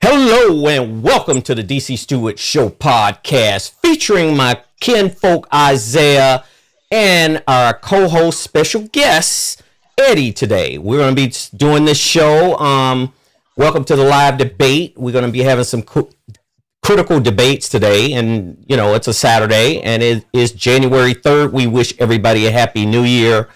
Hello and welcome to the DC Stewart Show podcast featuring my kinfolk Isaiah and our co-host special guest Eddie today. We're going to be doing this show. Welcome to the live debate. We're going to be having some critical debates today, and you know it's a Saturday and it is January 3rd. We wish everybody a happy new year.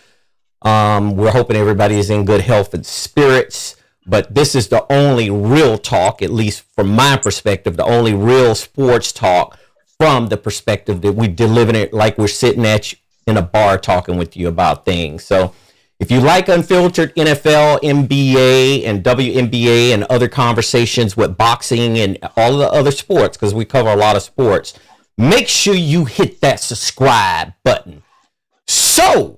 We're hoping everybody is in good health and spirits. But this is the only real talk, at least from my perspective, the only real sports talk from the perspective that we deliver it like we're sitting in a bar talking with you about things. So if you like unfiltered NFL, NBA, and WNBA and other conversations with boxing and all of the other sports, because we cover a lot of sports, make sure you hit that subscribe button. So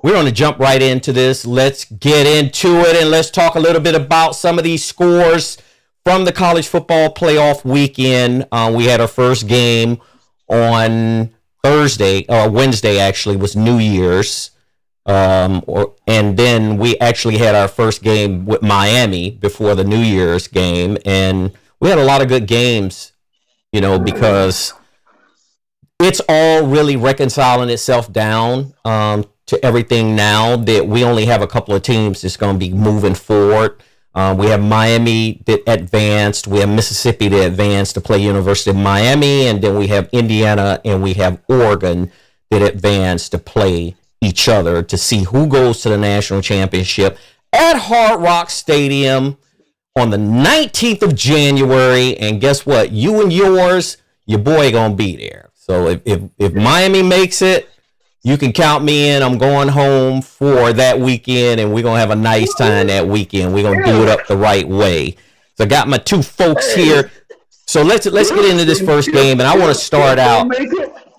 we're going to jump right into this. Let's get into it and let's talk a little bit about some of these scores from the college football playoff weekend. We had our first game on Wednesday actually was New Year's. And then we actually had our first game with Miami before the New Year's game. And we had a lot of good games, you know, because it's all really reconciling itself down to everything now that we only have a couple of teams that's going to be moving forward. We have Miami that advanced. We have Mississippi that advanced to play University of Miami. And then we have Indiana and we have Oregon that advanced to play each other to see who goes to the national championship at Hard Rock Stadium on the 19th of January. And guess what? You and your boy going to be there. So if Miami makes it, you can count me in. I'm going home for that weekend, and we're going to have a nice time that weekend. We're going to do it up the right way. So I got my two folks here. So let's get into this first game, and I want to start out.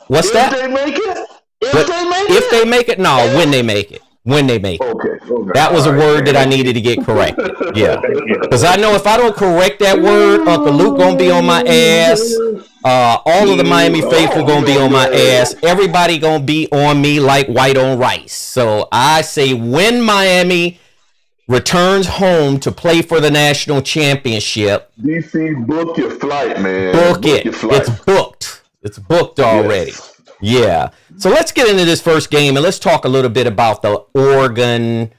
What's that? If they make it? If they make it? No, when they make it. When they make it. Okay. That was a word that I needed to get corrected. Yeah. Because I know if I don't correct that word, Uncle Luke going to be on my ass. All of the Miami faithful going to be on my ass. Everybody going to be on me like white on rice. So I say when Miami returns home to play for the national championship. DC, book your flight, man. Book it. It's booked. It's booked already. Yes. Yeah. So let's get into this first game and let's talk a little bit about the Oregon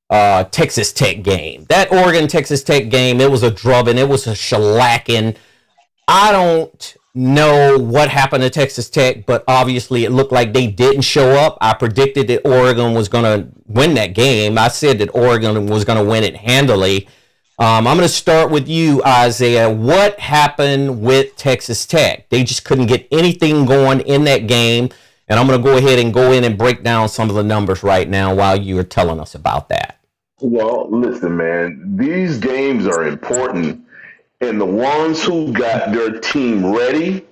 Texas Tech game. That Oregon Texas Tech game, it was a drubbing. It was a shellacking. I don't know what happened to Texas Tech, but obviously it looked like they didn't show up. I predicted that Oregon was going to win that game. I said that Oregon was going to win it handily. I'm going to start with you, Isaiah. What happened with Texas Tech? They just couldn't get anything going in that game. And I'm going to go ahead and go in and break down some of the numbers right now while you are telling us about that. Well, listen, man, these games are important. And the ones who got their team ready,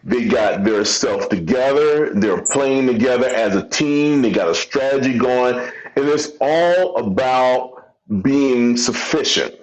they got their stuff together. They're playing together as a team. They got a strategy going. And it's all about being sufficient.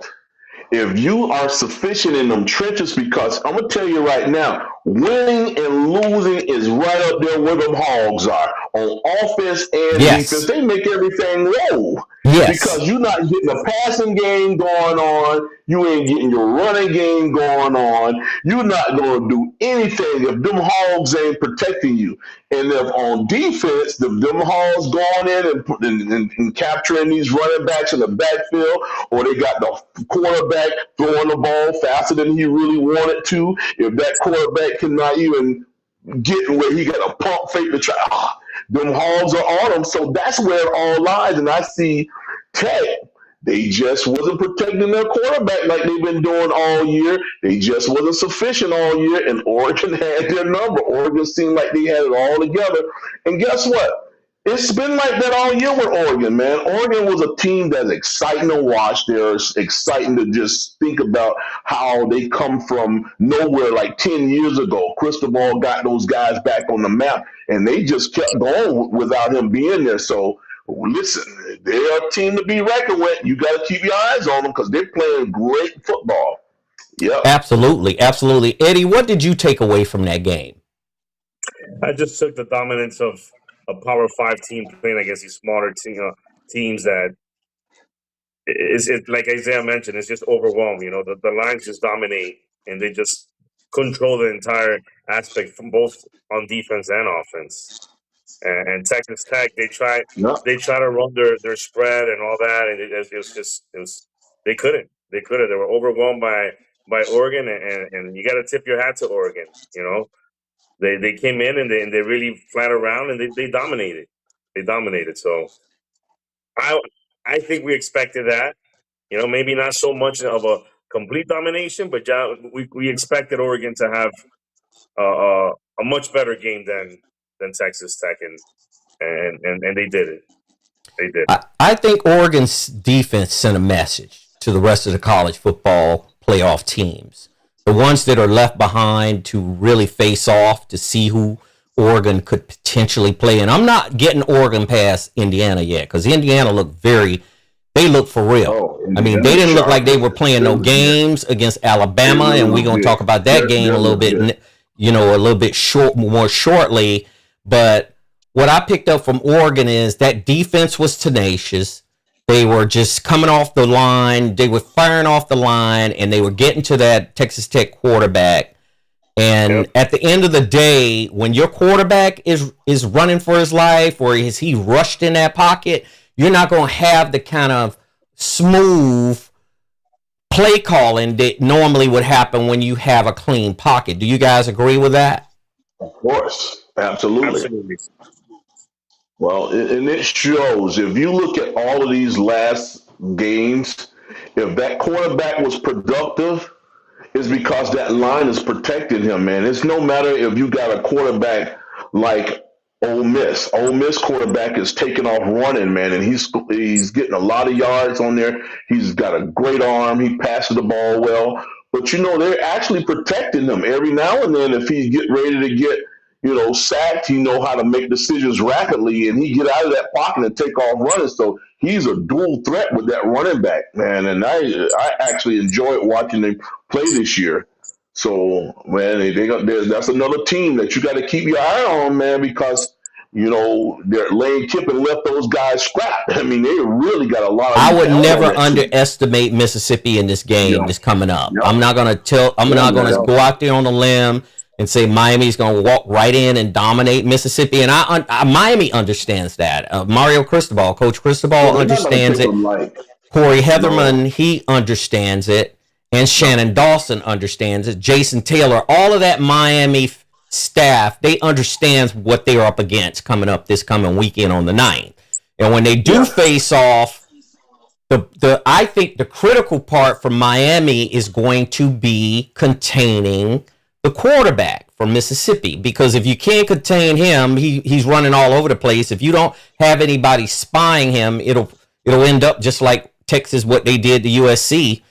If you are sufficient in them trenches, because I'm going to tell you right now, winning and losing is right up there where them hogs are. On offense and defense, they make everything roll. Because you're not getting a passing game going on. You ain't getting your running game going on. You're not going to do anything if them hogs ain't protecting you. And if on defense, them hogs going in and capturing these running backs in the backfield, or they got the quarterback throwing the ball faster than he really wanted to, if that quarterback cannot even get where he got a pump fake to try, them hogs are on them. So that's where it all lies. And I see Tech, they just wasn't protecting their quarterback like they've been doing all year. They just wasn't sufficient all year, and Oregon had their number. Oregon seemed like they had it all together. And guess what? It's been like that all year with Oregon, man. Oregon was a team that's exciting to watch. They're exciting to just think about how they come from nowhere like 10 years ago. Cristobal got those guys back on the map, and they just kept going without him being there. So, listen, they're a team to be reckoned with. You got to keep your eyes on them because they're playing great football. Yeah, absolutely. Eddie, what did you take away from that game? I just took the dominance of a Power 5 team playing against these smaller teams that It like Isaiah mentioned, it's just overwhelmed. The lines just dominate, and they just control the entire aspect from both on defense and offense. And Texas Tech, Yeah. they try to run their spread and all that, and it was they couldn't. They couldn't. They were overwhelmed by Oregon, and you got to tip your hat to Oregon. They came in and they really flat around, and they dominated. They dominated. So I I think we expected that. Maybe not so much of a complete domination, but yeah, we expected Oregon to have a much better game than Texas Tech, and they did it. They did it. I think Oregon's defense sent a message to the rest of the college football playoff teams. The ones that are left behind to really face off to see who Oregon could potentially play. And I'm not getting Oregon past Indiana yet because Indiana they look for real. Oh, I mean, they didn't look like they were playing no games against Alabama, and we're going to talk about that game a little bit, a little bit more shortly. But what I picked up from Oregon is that defense was tenacious. They were just coming off the line. They were firing off the line, and they were getting to that Texas Tech quarterback. And at the end of the day, when your quarterback is running for his life or is he rushed in that pocket, you're not going to have the kind of smooth play calling that normally would happen when you have a clean pocket. Do you guys agree with that? Of course. Absolutely. Absolutely. Well, and it shows. If you look at all of these last games, if that quarterback was productive, it's because that line is protecting him, man. It's no matter if you got a quarterback like Ole Miss. Ole Miss quarterback is taking off running, man, and he's getting a lot of yards on there. He's got a great arm. He passes the ball well. But they're actually protecting him every now and then. If he get ready to get sacked, he know how to make decisions rapidly, and he get out of that pocket and take off running. So he's a dual threat with that running back, man. And I actually enjoyed watching them play this year. So, man, that's another team that you got to keep your eye on, man, because they're Lane Kiffin left those guys scrap. I mean, they really got a lot of. I would never underestimate Mississippi in this game that's coming up. I'm not gonna go out there on a limb and say Miami's going to walk right in and dominate Mississippi. And Miami understands that. Mario Cristobal, Coach Cristobal understands it. Corey Heatherman, he understands it. And Shannon Dawson understands it. Jason Taylor, all of that Miami staff, they understand what they're up against coming up this coming weekend on the 9th. And when they do face off, I think the critical part for Miami is going to be containing the quarterback from Mississippi, because if you can't contain him, he's running all over the place. If you don't have anybody spying him, it'll end up just like Texas, what they did to USC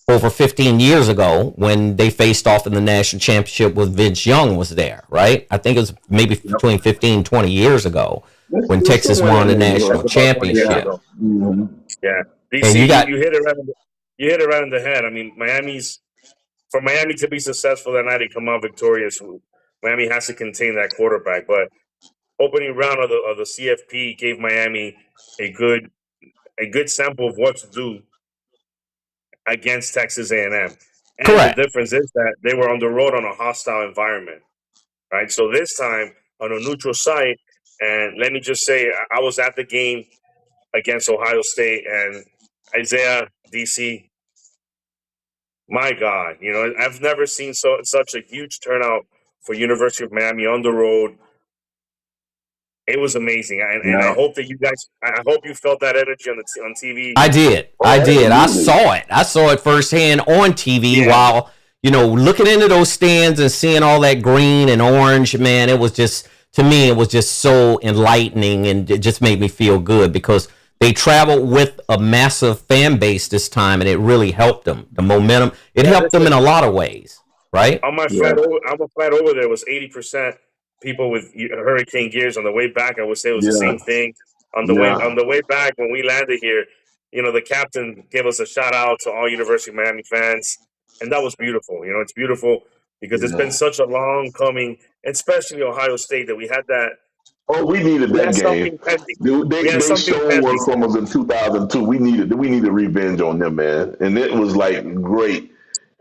over 15 years ago when they faced off in the national championship with Vince Young was there, right? I think it was maybe between 15 20 years ago when Texas won the national championship. Yeah. DC, you hit it right in the head. I mean, for Miami to be successful that night and come out victorious, Miami has to contain that quarterback. But opening round of the CFP gave Miami a good sample of what to do against Texas A&M. And Correct. The difference is that they were on the road on a hostile environment, right? So this time on a neutral site, and let me just say, I was at the game against Ohio State, and Isaiah, DC, my God, I've never seen such a huge turnout for University of Miami on the road. It was amazing, and I hope that I hope you felt that energy on TV. I did. I saw it. I saw it firsthand on TV while looking into those stands and seeing all that green and orange. Man, it was just, to me, it was just so enlightening, and it just made me feel good because they traveled with a massive fan base this time, and it really helped them. The momentum, it helped them in a lot of ways, right? On my flight over there was 80% people with hurricane gears. On the way back, I would say it was the same thing. On the way back, when we landed here, the captain gave us a shout out to all University of Miami fans, and that was beautiful. It's beautiful because it's been such a long coming, especially Ohio State, that we had Oh, we needed We that had game. something pending. They We had they something stole one pending. from us in 2002. We needed revenge on them, man, and it was like great.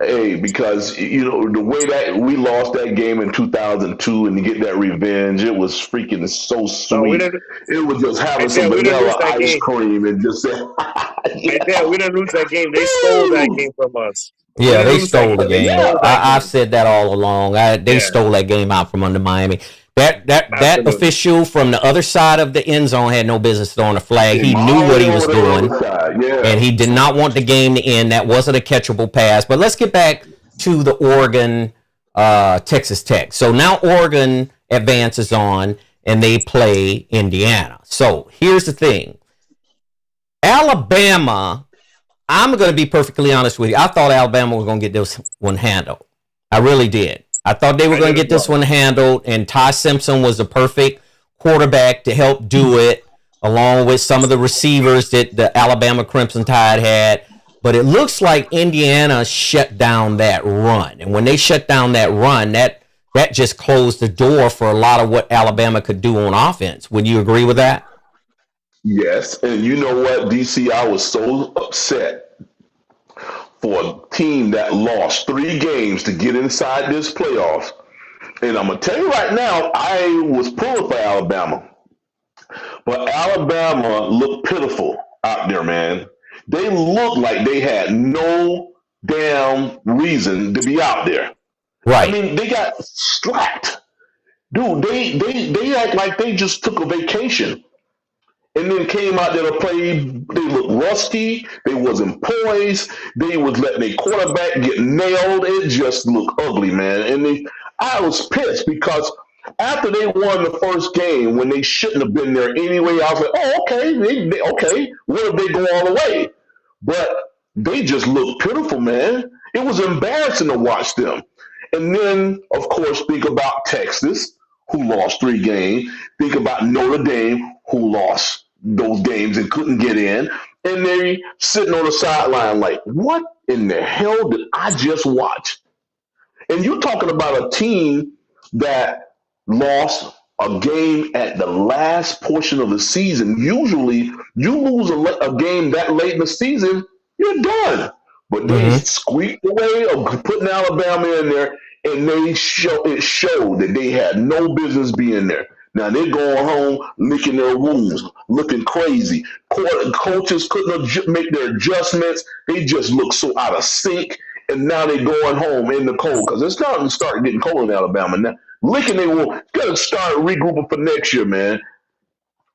Hey, because the way that we lost that game in 2002 and to get that revenge, it was freaking so No, we sweet. didn't. It was just having some Isaiah, we didn't lose vanilla that ice game. cream and just say, Isaiah, yeah, we didn't lose that game. They stole that woo, game from us. We Yeah, didn't they lose that stole the game. They game. stole yeah, that I've game. said that all along. They Yeah, stole that game out from under Miami. That absolutely. official from the other side of the end zone had no business throwing a flag. He came knew all the what he way was over there on doing, the side, and yeah. he did not want the game to end. That wasn't a catchable pass. But let's get back to the Oregon Texas Tech. So now Oregon advances on, and they play Indiana. So here's the thing: Alabama. I'm going to be perfectly honest with you. I thought Alabama was going to get this one handled. I really did. I thought they were I going did to as get this well. one handled, and Ty Simpson was the perfect quarterback to help do it, along with some of the receivers that the Alabama Crimson Tide had. But it looks like Indiana shut down that run, and when they shut down that run, that just closed the door for a lot of what Alabama could do on offense. Would you agree with that? Yes, and you know what, DC, I was so upset for a team that lost 3 games to get inside this playoffs. And I'm gonna tell you right now, I was pulling for Alabama, but Alabama looked pitiful out there, man. They looked like they had no damn reason to be out there. I Right. mean, they got slapped, dude. They act like they just took a vacation and then came out there to play. They looked rusty. They wasn't poised. They was letting their quarterback get nailed. It just looked ugly, man. I was pissed because after they won the first game, when they shouldn't have been there anyway, I was like, oh, okay, okay. What if they go all the way? But they just looked pitiful, man. It was embarrassing to watch them. And then, of course, think about Texas, who lost 3 games. Think about Notre Dame, who lost those games and couldn't get in. And they sitting on the sideline like, what in the hell did I just watch? And you're talking about a team that lost a game at the last portion of the season. Usually, you lose a game that late in the season, you're done. But they Mm-hmm. squeaked away of putting Alabama in there, and it showed that they had no business being there. Now they're going home licking their wounds, looking crazy. Coaches couldn't make their adjustments. They just looked so out of sync. And now they're going home in the cold because it's starting to start getting cold in Alabama now. Licking their wounds. Got to start regrouping for next year, man.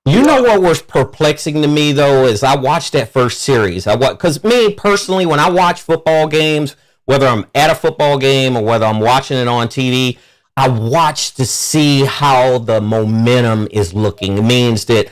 You know Yeah. what was perplexing to me though is I watched that first series. Because me personally, when I watch football games, whether I'm at a football game or whether I'm watching it on TV, I watch to see how the momentum is looking. It means that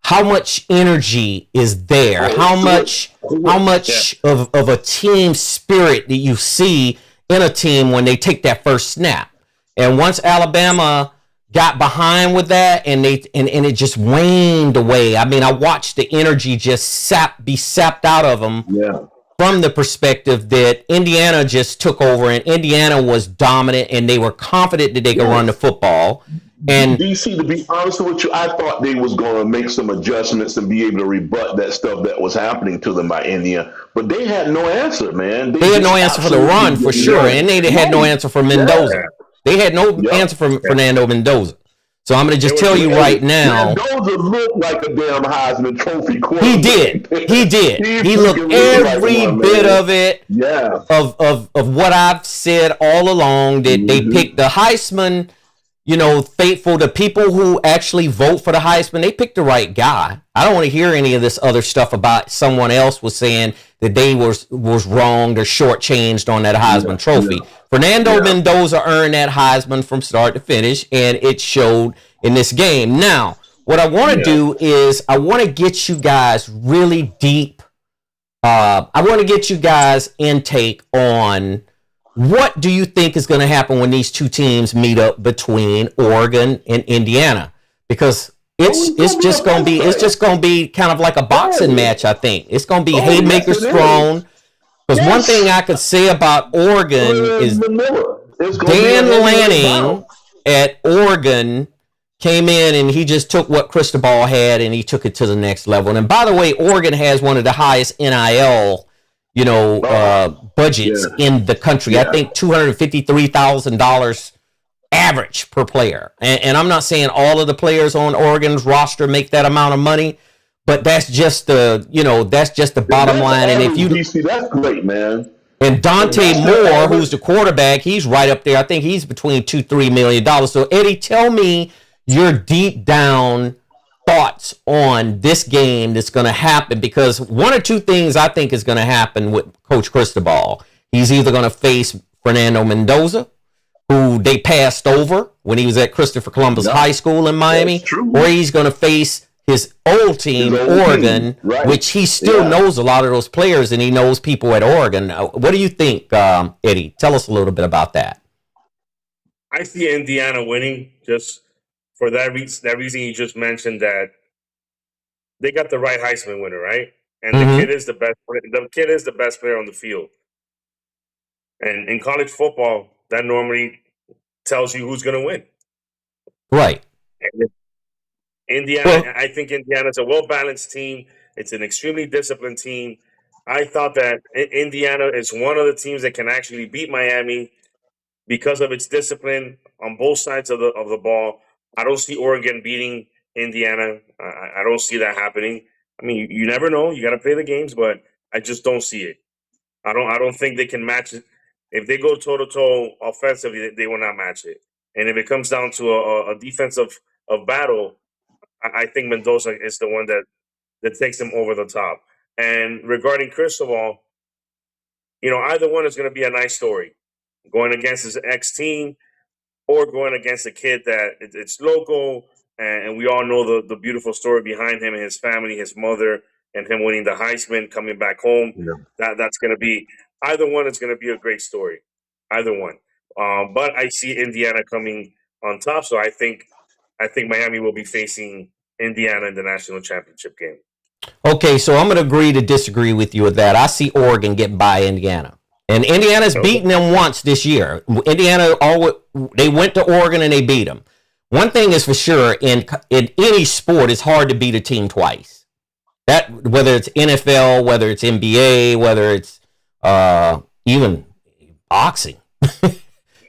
how much energy is there, Oh, how Yeah. much of a team spirit that you see in a team when they take that first snap. And once Alabama got behind with that and it just waned away. I mean, I watched the energy just be sapped out of them yeah. from the perspective that Indiana just took over and Indiana was dominant and they were confident that they could run the Yes. football. And DC, to be honest with you, I thought they was going to make some adjustments and be able to rebut that stuff that was happening to them by India, but they had no answer, man. They they had no just answer for the absolutely run for didn't sure. know. And they had no Right. answer for Yeah. Mendoza. They had no Yep. answer for Yeah. Fernando Mendoza. So I'm going to It just was tell you really right now, Mendoza looked like a damn Heisman Trophy he did. quarterback. He did. He He looked freaking looked like every one, bit man. of it Yeah. of what I've said all along that they Hmm. picked the Heisman, faithful, the people who actually vote for the Heisman, they picked the right guy. I don't want to hear any of this other stuff about someone else was saying that they was wronged or shortchanged on that Heisman Yeah. trophy. Fernando Yeah. Mendoza earned that Heisman from start to finish, and it showed in this game. Now, what I want to Yeah. do is I want to get you guys really deep. I want to get you guys intake on what do you think is going to happen when these two teams meet up between Oregon and Indiana? Because it's it's gonna be just a going to be fight. kind of like a boxing match. I think it's going to be Oh, yes, haymakers it is. thrown. Because one Yes. thing I could say about Oregon is Manila. It's gonna be a Dan heavyweight Lanning bout. at Oregon came in and he just took what Cristobal had and he took it to the next level. And by the way, Oregon has one of the highest NIL, budgets in the country. Yeah. I think $253,000 average per player. And I'm not saying all of the players on Oregon's roster make that amount of money, but that's just the bottom line. And if you DC, that's great, man. And Dante Moore, who's the quarterback, he's right up there. I think he's between $2-3 million. So Eddie, tell me your deep down thoughts on this game that's going to happen, because one or two things I think is going to happen with Coach Cristobal. He's either going to face Fernando Mendoza, who they passed over when he was at Christopher Columbus High School in Miami, or he's going to face his old team, Oregon, right, which he still knows a lot of those players and he knows people at Oregon. What do you think, Eddie? Tell us a little bit about that. I see Indiana winning just for that reason you just mentioned, that they got the right Heisman winner, right? And the kid is the best. The kid is the best player on the field. And in college football, that normally tells you who's going to win. Right. And Indiana, I think Indiana's a well-balanced team. It's an extremely disciplined team. I thought that Indiana is one of the teams that can actually beat Miami because of its discipline on both sides of the ball. I don't see Oregon beating Indiana. I don't see that happening. I mean, you never know. You got to play the games, but I just don't see it. I don't think they can match it. If they go toe-to-toe offensively, they will not match it. And if it comes down to a defensive battle, I think Mendoza is the one that takes them over the top. And regarding Cristobal, either one is going to be a nice story. Going against his ex-team or going against a kid that it's local, and we all know the beautiful story behind him and his family, his mother, and him winning the Heisman, coming back home. Yeah. That's going to be – either one is going to be a great story. Either one. But I see Indiana coming on top, so I think Miami will be facing Indiana in the national championship game. Okay, so I'm going to agree to disagree with you with that. I see Oregon get by Indiana. And Indiana's beaten them once this year. Indiana, they went to Oregon and they beat them. One thing is for sure, in any sport, it's hard to beat a team twice. That, whether it's NFL, whether it's NBA, whether it's even boxing.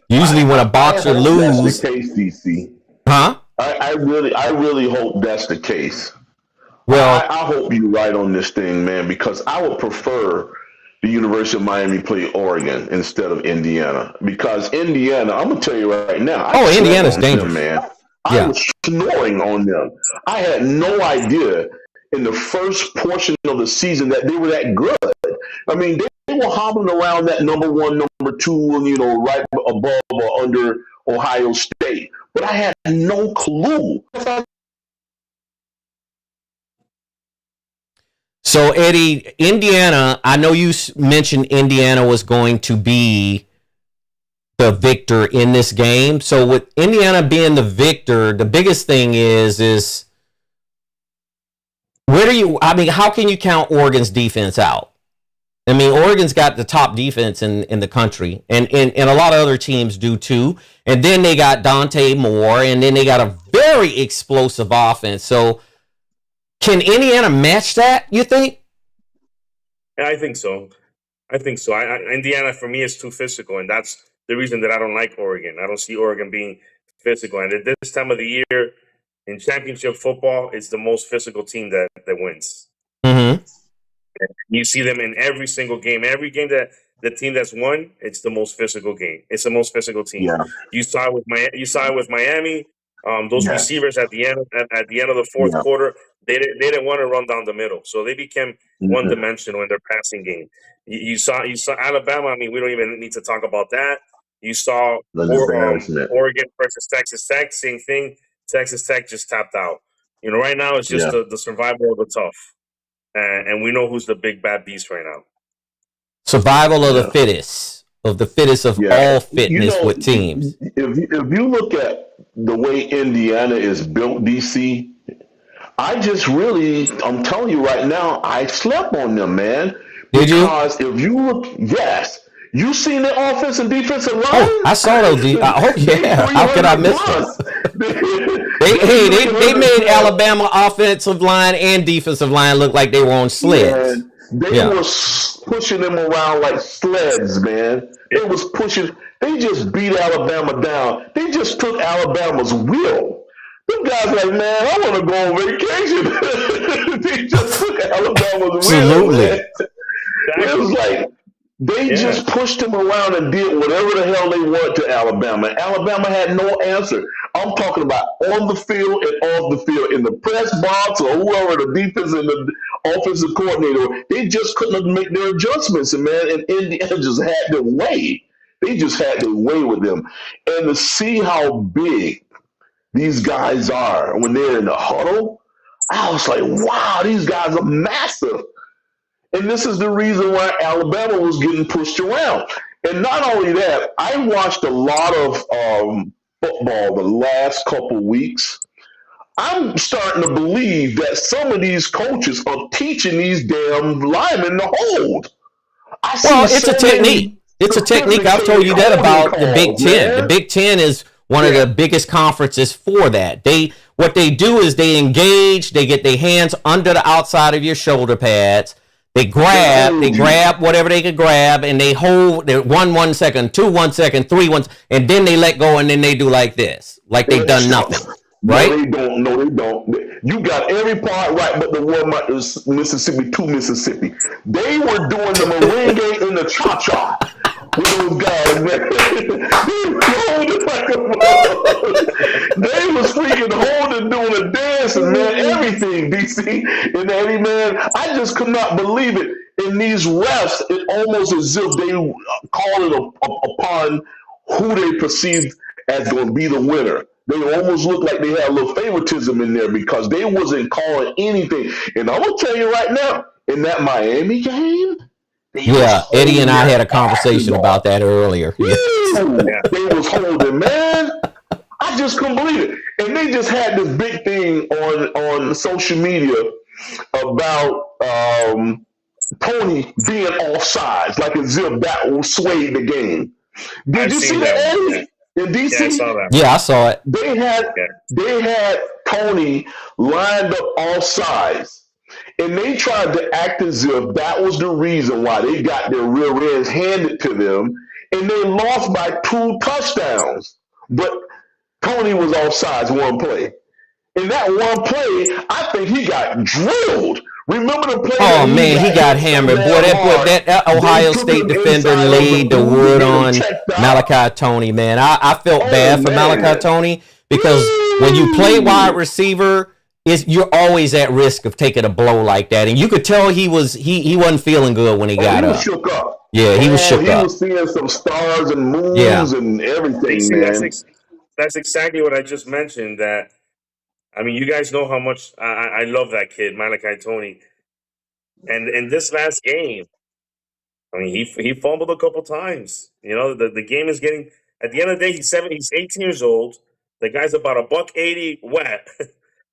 Usually when a boxer loses... That's the case, DC. Huh? I really hope that's the case. Well, I hope you're right on this thing, man, because I would prefer the University of Miami play Oregon instead of Indiana. Because Indiana, I'm going to tell you right now. Indiana's dangerous. Man. I was snoring on them. I had no idea in the first portion of the season that they were that good. I mean, they were hobbling around that number one, number two, right above or under Ohio State. But I had no clue. So, Eddie, Indiana, I know you mentioned Indiana was going to be the victor in this game. So, with Indiana being the victor, the biggest thing is how can you count Oregon's defense out? I mean, Oregon's got the top defense in the country, and a lot of other teams do too. And then they got Dante Moore, and then they got a very explosive offense. So, can Indiana match that, you think? Yeah, I think so. Indiana, for me, is too physical, and that's the reason that I don't like Oregon. I don't see Oregon being physical. And at this time of the year, in championship football, it's the most physical team that wins. Mm-hmm. You see them in every single game. Every game that the team that's won, it's the most physical game. It's the most physical team. Yeah. You saw it with Miami. Those receivers at the end of the fourth quarter, they didn't want to run down the middle, so they became one-dimensional in their passing game. You saw Alabama. I mean, we don't even need to talk about that. You saw Oregon versus Texas Tech, same thing. Texas Tech just tapped out. Right now it's just the survival of the tough, and we know who's the big bad beast right now. Survival of the fittest. Of the fittest of all fitness with teams. If you look at the way Indiana is built, DC, I'm telling you right now, I slept on them, man. Did you? Because if you look, You seen the offense and defensive Oh, I line? saw those. Oh They yeah, how could I 300 miss them? plus. They They they 300 made plus. Alabama offensive line and defensive line look like they were on sleds. Man, they Yeah. were pushing them around like sleds, man. Yeah. They was pushing. They just beat Alabama down. They just took Alabama's will. Them guys like, man, I want to go on vacation. They just took Alabama's will, man. Absolutely. It was like they Yeah. just pushed him around and did whatever the hell they want to Alabama. Alabama had no answer. I'm talking about on the field and off the field, in the press box or whoever, the defense and the offensive coordinator. They just couldn't make their adjustments, and man, and Indiana just had their way. They just had their way with them. And to see how big these guys are when they're in the huddle, I was like, wow, these guys are massive. And this is the reason why Alabama was getting pushed around. And not only that, I watched a lot of football the last couple weeks. I'm starting to believe that some of these coaches are teaching these damn linemen to hold. I see Well, it's a so technique. many It's a technique. I've told you sophisticated that holding about the Big calls, Ten. The man. Big Ten is one of Yeah. the biggest conferences for that. What they do is they engage, they get their hands under the outside of your shoulder pads. They grab whatever they could grab, and they hold. They 1 second, 2 1 second, 3 1, and then they let go, and then they do like this, like they've done nothing, right? No, they don't. No, they don't. You got every part right, but the one Mississippi to Mississippi. They were doing the merengue and the cha cha with those guys, man. They were holding like they was freaking holding, doing a dancing, man. Everything, DC and Eddie, man. I just could not believe it. In these refs, it almost as if they called it upon who they perceived as going to be the winner. They almost looked like they had a little favoritism in there because they wasn't calling anything. And I'm gonna tell you right now, in that Miami game, Yeah, Eddie and I had a conversation about that earlier. Yes. They was holding, man. I just couldn't believe it. And they just had this big thing on social media about Tony being offsides, like as if that swayed the game. Did I've you see seen that, that one. Eddie? In DC? Yeah, I saw that. Yeah, I saw it. Yeah. They had Tony lined up all sides. And they tried to act as if that was the reason why they got their rear ends handed to them, and they lost by 2 touchdowns. But Tony was offsides one play. In that one play, I think he got drilled. Remember the play? Oh man, he got hammered. Boy, that Ohio State defender laid the wood on Malachi Tony, man. I felt bad for Malachi Tony because when you play wide receiver, you're always at risk of taking a blow like that. And you could tell he wasn't feeling good when he got up. Shook up. Yeah, he was shook up. He was seeing some stars and moons and everything, See, man. that's exactly what I just mentioned. That I mean, you guys know how much I love that kid, Malachi Tony. And in this last game, I mean, he fumbled a couple times. You know, the game is getting. At the end of the day, he's 18 years old. The guy's about $180 wet,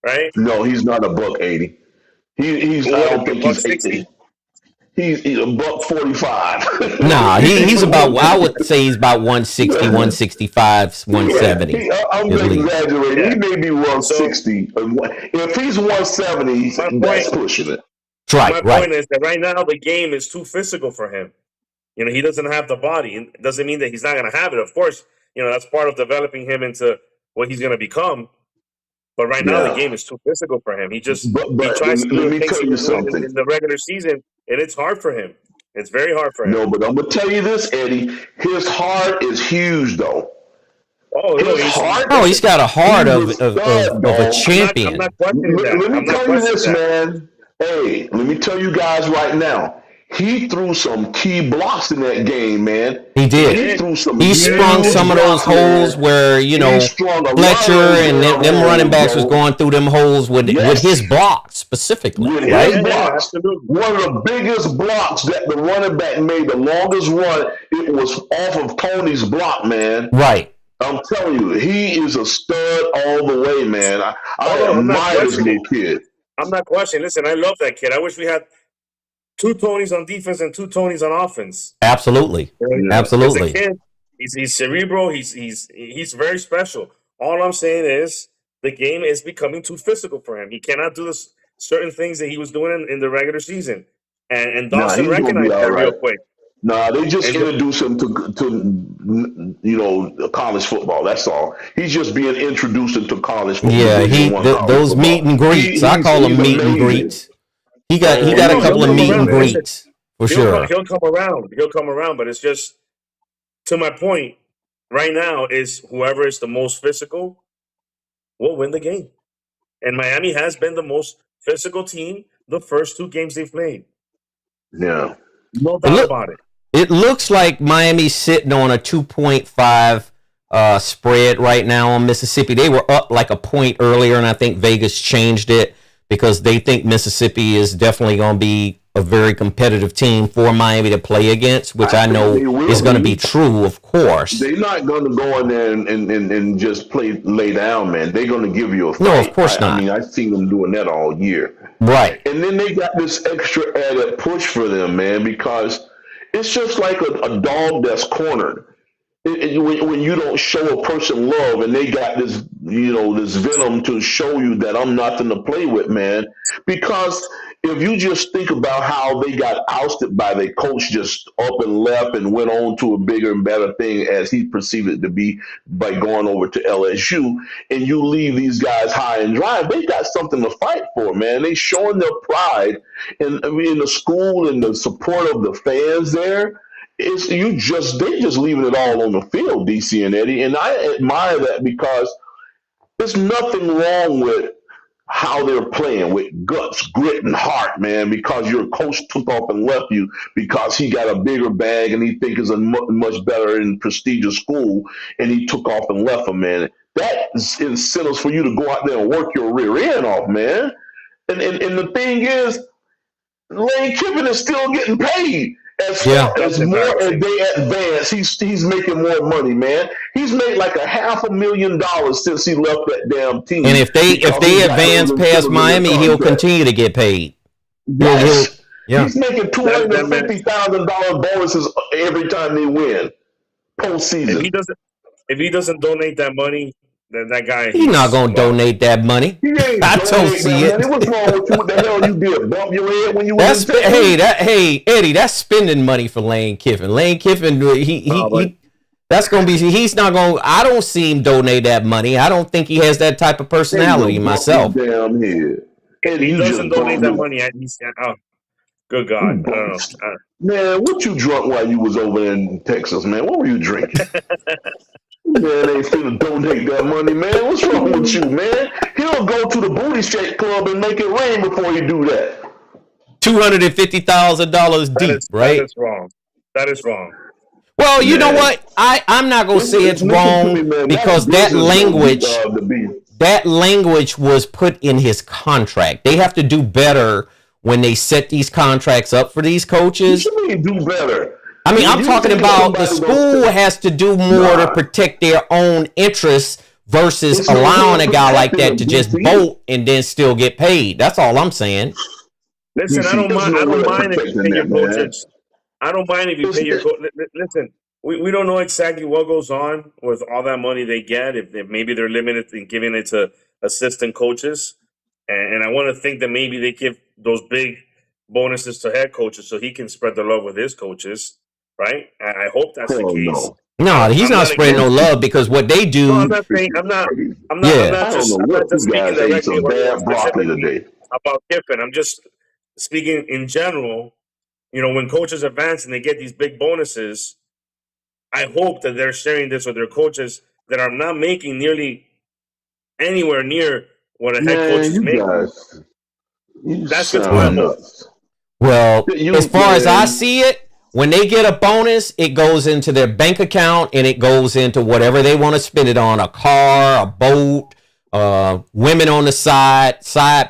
right? No, he's not $180. He's. I don't think he's 80. He's $145. Nah, he's about. I would say he's about 160, 165, 170. I'm exaggerating. Yeah. He may be 160. If he's 170, that's pushing it. My point is that right now the game is too physical for him. You know, he doesn't have the body. It doesn't mean that he's not going to have it. Of course, you know, that's part of developing him into what he's going to become. But right now, the game is too physical for him. He just he tries to do things in the regular season, and it's hard for him. It's very hard for him. No, but I'm going to tell you this, Eddie. His heart is huge, though. He's got a heart of a champion. I'm not questioning that. Let me tell you this, man. Hey, let me tell you guys right now. He threw some key blocks in that game, man. He did. He sprung some of those holes where, you know, Fletcher and them running backs was going through them holes with his blocks specifically. With his blocks. One of the biggest blocks that the running back made, the longest run, it was off of Tony's block, man. Right. I'm telling you, he is a stud all the way, man. I admire this little kid. I'm not questioning. Listen, I love that kid. I wish we had. two Tonys on defense and two Tonys on offense. Absolutely. Yeah. As a Absolutely. kid, he's cerebral. He's very special. All I'm saying is the game is becoming too physical for him. He cannot do this certain things that he was doing in the regular season. And Nah, Dawson he's gonna be recognized all that real right. quick. Nah, they just And introduce him to college football. That's all. He's just being introduced into college football, Yeah, Division One college those meet football. and greets. I call He's them meet and amazing. greets. He got and a no, he'll couple of come meet and around. And listen, greets for sure. he'll come around. He'll come around. But it's just to my point right now is whoever is the most physical will win the game. And Miami has been the most physical team the first two games they've played. Yeah. No It doubt look about it. it looks like Miami's sitting on a 2.5 spread right now on Mississippi. They were up like a point earlier, and I think Vegas changed it because they think Mississippi is definitely going to be a very competitive team for Miami to play against, which I think know they will is going to be. be true, of course. They're not going to go in there and just lay down, man. They're going to give you a fight. No, of course I not. mean, I've seen them doing that all year. Right. And then they got this extra added push for them, man, because it's just like a dog that's cornered. When you don't show a person love and they got this, this venom to show you that I'm nothing to play with, man. Because if you just think about how they got ousted by their coach, just up and left and went on to a bigger and better thing as he perceived it to be by going over to LSU, and you leave these guys high and dry, they got something to fight for, man. They showing their pride in the school and the support of the fans there. They just leaving it all on the field, DC and Eddie, and I admire that because there's nothing wrong with how they're playing with guts, grit, and heart, man. Because your coach took off and left you because he got a bigger bag and he thinks is a much better and prestigious school, and he took off and left him, man. That is incentives for you to go out there and work your rear end off, man. And the thing is, Lane Kiffin is still getting paid. As Yeah. far as more as they advance, he's making more money, man. He's made like $500,000 since he left that damn team. And if they advance past Miami, he'll continue to get paid. Yes. Yeah. He's making $250,000 bonuses every time they win postseason. If he doesn't donate that money, then that guy He's not gonna donate that money. He ain't I don't donating see that it. money. What's wrong with you? What the hell you did? Bump your head when you was in Texas? Hey Eddie, that's spending money for Lane Kiffin. Lane Kiffin, he that's gonna be. He's not gonna. I don't see him donate that money. I don't think he has that type of personality myself. Damn head. If he doesn't donate that money, he's good God, I don't know. Man, what you drunk while you was over in Texas, man? What were you drinking? Man, ain't finna donate that money, man. What's wrong with you, man? He'll go to the booty shake club and make it rain before he do that. $250,000 deep, right? That is wrong. That is wrong. Well, you know what? I'm not gonna say it's wrong because that language was put in his contract. They have to do better when they set these contracts up for these coaches. What you mean do better? I mean, I'm talking about the school has to do more to protect their own interests versus allowing a guy like that to just bolt and then still get paid. That's all I'm saying. Listen, I don't mind if you pay your coaches. I don't mind if you pay your coach. Listen, we don't know exactly what goes on with all that money they get. If maybe they're limited in giving it to assistant coaches, and I want to think that maybe they give those big bonuses to head coaches so he can spread the love with his coaches. Right? I hope that's the case. No, he's not spreading no love because what they do. No, I'm not saying. I'm not just speaking directly about Kiffin. I'm just speaking in general. You know, when coaches advance and they get these big bonuses, I hope that they're sharing this with their coaches that are not making nearly anywhere near what a head coach is making. That's just what I hope. Well, as far as I see it, when they get a bonus, it goes into their bank account and it goes into whatever they want to spend it on, a car, a boat, women on the side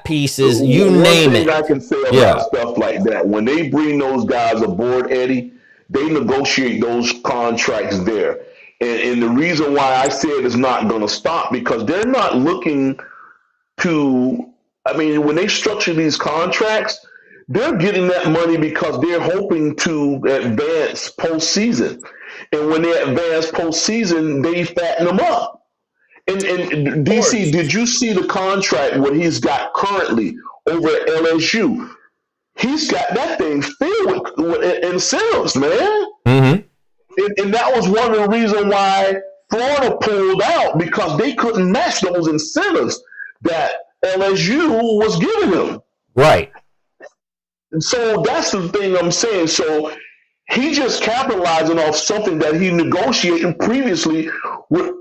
pieces, you name it. I can say about stuff like that. When they bring those guys aboard, Eddie, they negotiate those contracts there. And the reason why I said it's not going to stop because they're not looking to, I mean, when they structure these contracts, They're getting that money because they're hoping to advance postseason. And when they advance postseason, they fatten them up. And Of DC, course. did you see the contract what he's got currently over at LSU? He's got that thing filled with incentives, man. Mm-hmm. And that was one of the reasons why Florida pulled out because they couldn't match those incentives that LSU was giving them. Right. And so that's the thing I'm saying. So he just capitalizing off something that he negotiated previously with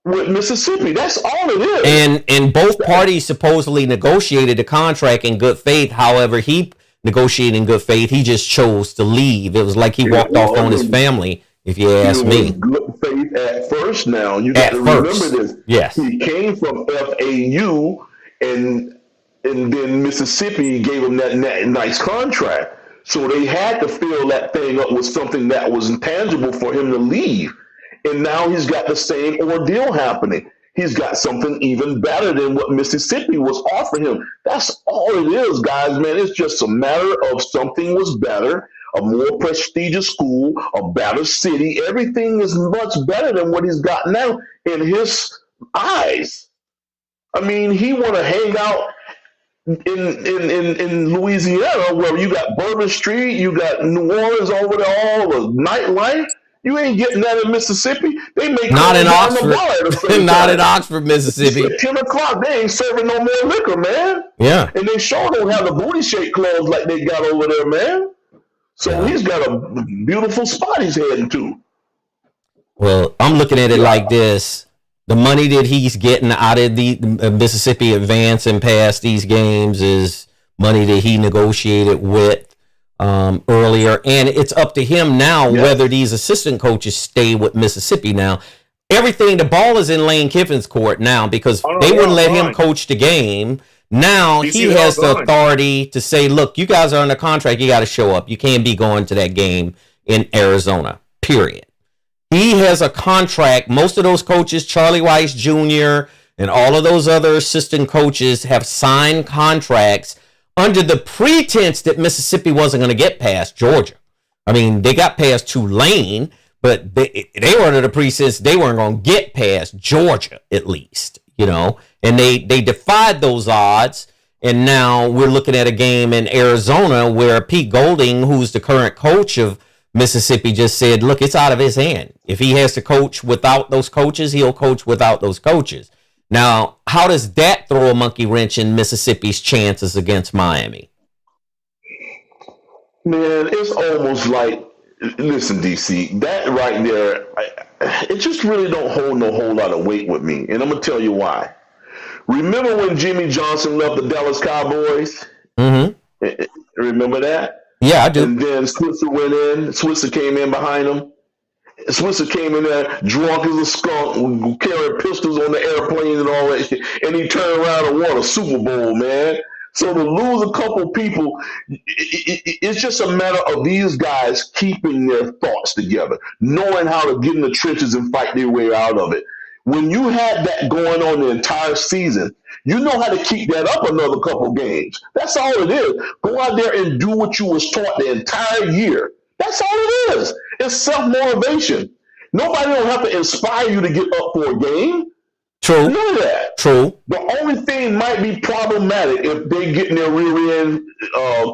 Mississippi. That's all it is. And both parties supposedly negotiated the contract in good faith. However, he negotiated in good faith. He just chose to leave. It was like he walked off on his family, if you ask me. Good faith at first. Now you got At to first. remember this. Yes. He came from FAU, and then Mississippi gave him that nice contract. So they had to fill that thing up with something that was intangible for him to leave. And now he's got the same ordeal happening. He's got something even better than what Mississippi was offering him. That's all it is, guys, man. It's just a matter of something was better, a more prestigious school, a better city. Everything is much better than what he's got now in his eyes. I mean, he want to hang out in Louisiana where you got Bourbon Street, you got New Orleans over there, all the nightlife. You ain't getting that in Mississippi. They may Not in down the Oxford. bar at the same Not time. in Oxford, Mississippi. It's 10 o'clock. They ain't serving no more liquor, man. Yeah. And they sure don't have the booty shake clubs like they got over there, man. So he's got a beautiful spot he's heading to. Well, I'm looking at it like this. The money that he's getting out of the Mississippi advancing past these games is money that he negotiated with earlier. And it's up to him now whether these assistant coaches stay with Mississippi now. Everything, the ball is in Lane Kiffin's court now because they wouldn't let him coach the game. Now he has the authority to say, look, you guys are under contract. You got to show up. You can't be going to that game in Arizona, period. He has a contract. Most of those coaches, Charlie Weiss Jr. and all of those other assistant coaches have signed contracts under the pretense that Mississippi wasn't going to get past Georgia. I mean, they got past Tulane, but they were under the pretense they weren't going to get past Georgia, at least, you know. And they defied those odds. And now we're looking at a game in Arizona where Pete Golding, who's the current coach of Mississippi, just said, look, it's out of his hand. If he has to coach without those coaches, he'll coach without those coaches. Now, how does that throw a monkey wrench in Mississippi's chances against Miami? Man, it's almost like, listen, DC, that right there, it just really don't hold no whole lot of weight with me. And I'm going to tell you why. Remember when Jimmy Johnson left the Dallas Cowboys? Mm-hmm. Remember that? Yeah, I do. And then Switzer went in. Switzer came in behind him. Switzer came in there drunk as a skunk, carrying pistols on the airplane and all that shit. And he turned around and won a Super Bowl, man. So to lose a couple people, it's just a matter of these guys keeping their thoughts together, knowing how to get in the trenches and fight their way out of it. When you had that going on the entire season, you know how to keep that up another couple games. That's all it is. Go out there and do what you was taught the entire year. That's all it is. It's self-motivation. Nobody don't have to inspire you to get up for a game. True. None of that. True. The only thing might be problematic if they get in their rear end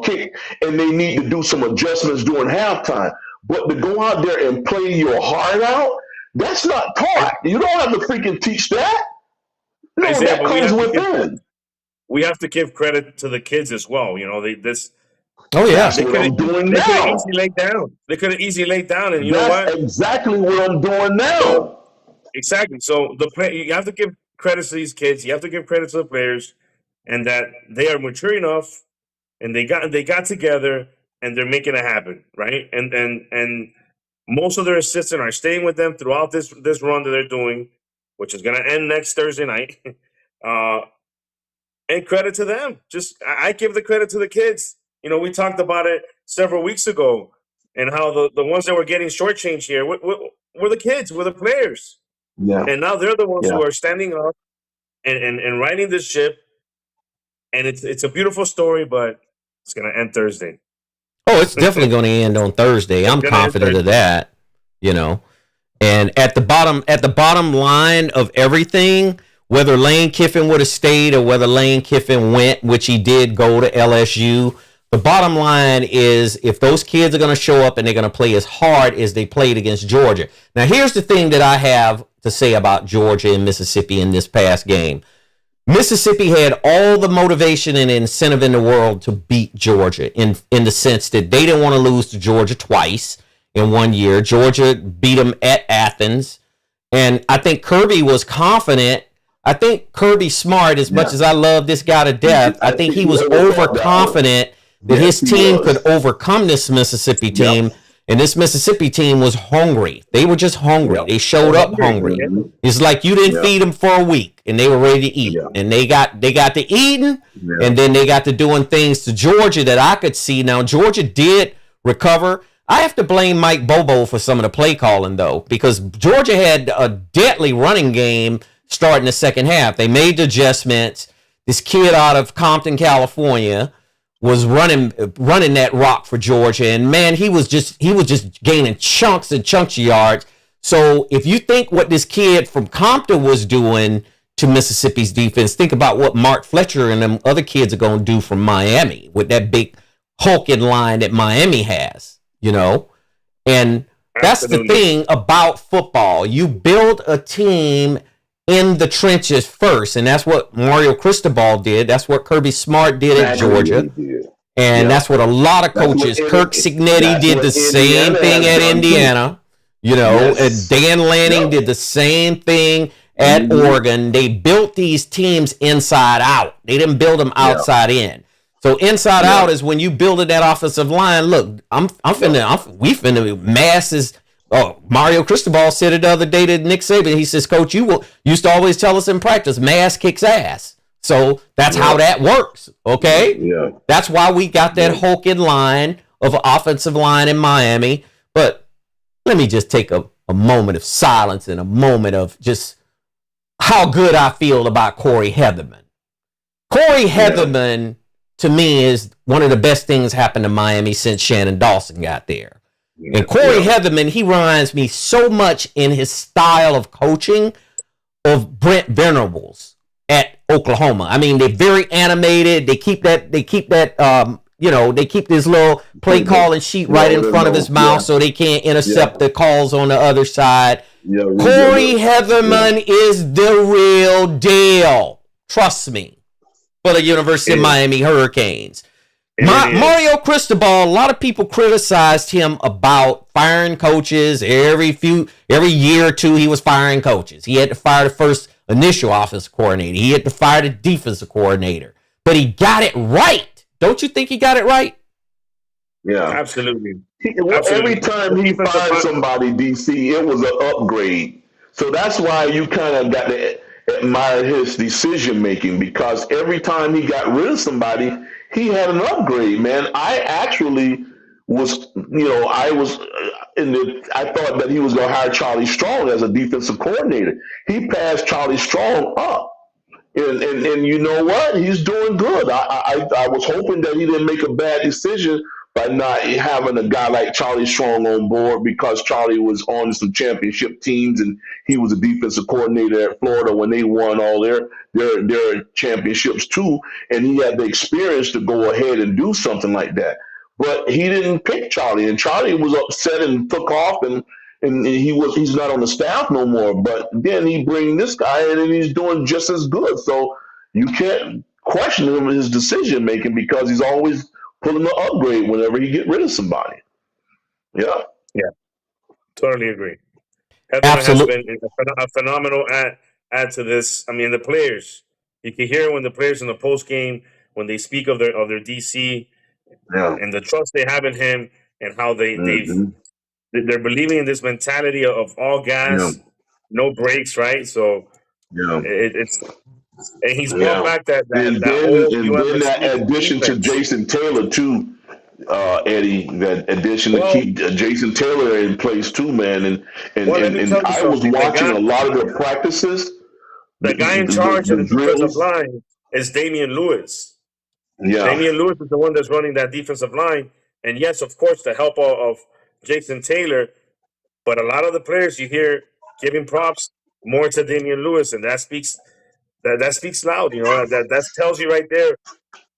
kick and they need to do some adjustments during halftime. But to go out there and play your heart out, that's not taught. You don't have to freaking teach that. No, Isaiah, that comes within. We have to give credit to the kids as well. You know, Oh yeah, that's what I'm doing now. They could have easily laid down, and you that's know what? Exactly what I'm doing now. So, exactly. So you have to give credit to these kids. You have to give credit to the players, and that they are mature enough, and they got together, and they're making it happen, right? And most of their assistants are staying with them throughout this run that they're doing, which is going to end next Thursday night. And credit to them. I give the credit to the kids. You know, we talked about it several weeks ago, and how the ones that were getting shortchanged here were the kids, were the players. Yeah. And now they're the ones who are standing up and riding this ship. And it's a beautiful story, but It's going to end Thursday. Oh, it's definitely going to end on Thursday. I'm confident of that. You know, and at the bottom line of everything, whether Lane Kiffin would have stayed or whether Lane Kiffin went, which he did go to LSU, the bottom line is if those kids are going to show up and they're going to play as hard as they played against Georgia. Now, here's the thing that I have to say about Georgia and Mississippi in this past game. Mississippi had all the motivation and incentive in the world to beat Georgia in the sense that they didn't want to lose to Georgia twice in 1 year. Georgia beat them at Athens. And I think Kirby was confident. I think Kirby Smart, as much as I love this guy to death, I think he was overconfident that his team could overcome this Mississippi team. And this Mississippi team was hungry. They were just hungry. They showed up hungry. It's like you didn't feed them for a week, and they were ready to eat. And they got to eating, and then they got to doing things to Georgia that I could see. Now, Georgia did recover. I have to blame Mike Bobo for some of the play calling, though, because Georgia had a deadly running game starting the second half. They made the adjustments. This kid out of Compton, California, was running that rock for Georgia, and man, he was just gaining chunks and chunks of yards. So if you think what this kid from Compton was doing to Mississippi's defense, think about what Mark Fletcher and them other kids are going to do from Miami with that big hulking line that Miami has, you know. And that's the thing about football. You build a team in the trenches first, and that's what Mario Cristobal did. That's what Kirby Smart did at Georgia. And that's what a lot of coaches, Kirk Cignetti did the same thing at Indiana, you know, and Dan Lanning did the same thing at Oregon. They built these teams inside out. They didn't build them outside in. So inside out is when you build that offensive line. Look, we finna masses. Oh, Mario Cristobal said it the other day to Nick Saban. He says, Coach, you used to always tell us in practice, mass kicks ass. So that's how that works, okay? Yeah. That's why we got that hulking line of offensive line in Miami. But let me just take a moment of silence and a moment of just how good I feel about Corey Heatherman. Corey Heatherman, to me, is one of the best things happened to Miami since Shannon Dawson got there. And Corey Heatherman, he reminds me so much in his style of coaching of Brent Venables at Oklahoma. I mean, they're very animated. They keep that they keep this little play calling sheet right in front of his mouth so they can't intercept the calls on the other side. Corey Heatherman is the real deal. Trust me. For the University of Miami Hurricanes. Mario Cristobal, a lot of people criticized him about firing coaches. Every year or two, he was firing coaches. He had to fire the first initial offensive coordinator. He had to fire the defensive coordinator. But he got it right. Don't you think he got it right? Yeah, absolutely. Every time he fired somebody, DC, it was an upgrade. So that's why you kind of got to admire his decision making, because every time he got rid of somebody, he had an upgrade, man. I actually was, I thought that he was going to hire Charlie Strong as a defensive coordinator. He passed Charlie Strong up. And you know what? He's doing good. I was hoping that he didn't make a bad decision by not having a guy like Charlie Strong on board, because Charlie was on some championship teams and he was a defensive coordinator at Florida when they won all their championships too. And he had the experience to go ahead and do something like that. But he didn't pick Charlie, and Charlie was upset and took off, and he's not on the staff no more. But then he bring this guy in and he's doing just as good. So you can't question him in his decision making, because he's always pulling an upgrade whenever he get rid of somebody. Yeah. Yeah. Totally agree. Absolutely. Has been a phenomenal add to this. I mean, the players, you can hear when the players in the post game, when they speak of their DC and the trust they have in him, and how they're believing in this mentality of all gas, no breaks, right? So it's and he's brought back that addition to Jason Taylor too, Eddie. That addition to keep Jason Taylor in place too, man. And I was watching a lot of their practices. The guy in charge of the defensive line is Damian Lewis. Yeah. Damian Lewis is the one that's running that defensive line. And yes, of course, the help of Jason Taylor. But a lot of the players you hear giving props more to Damian Lewis, and that speaks loud. That tells you right there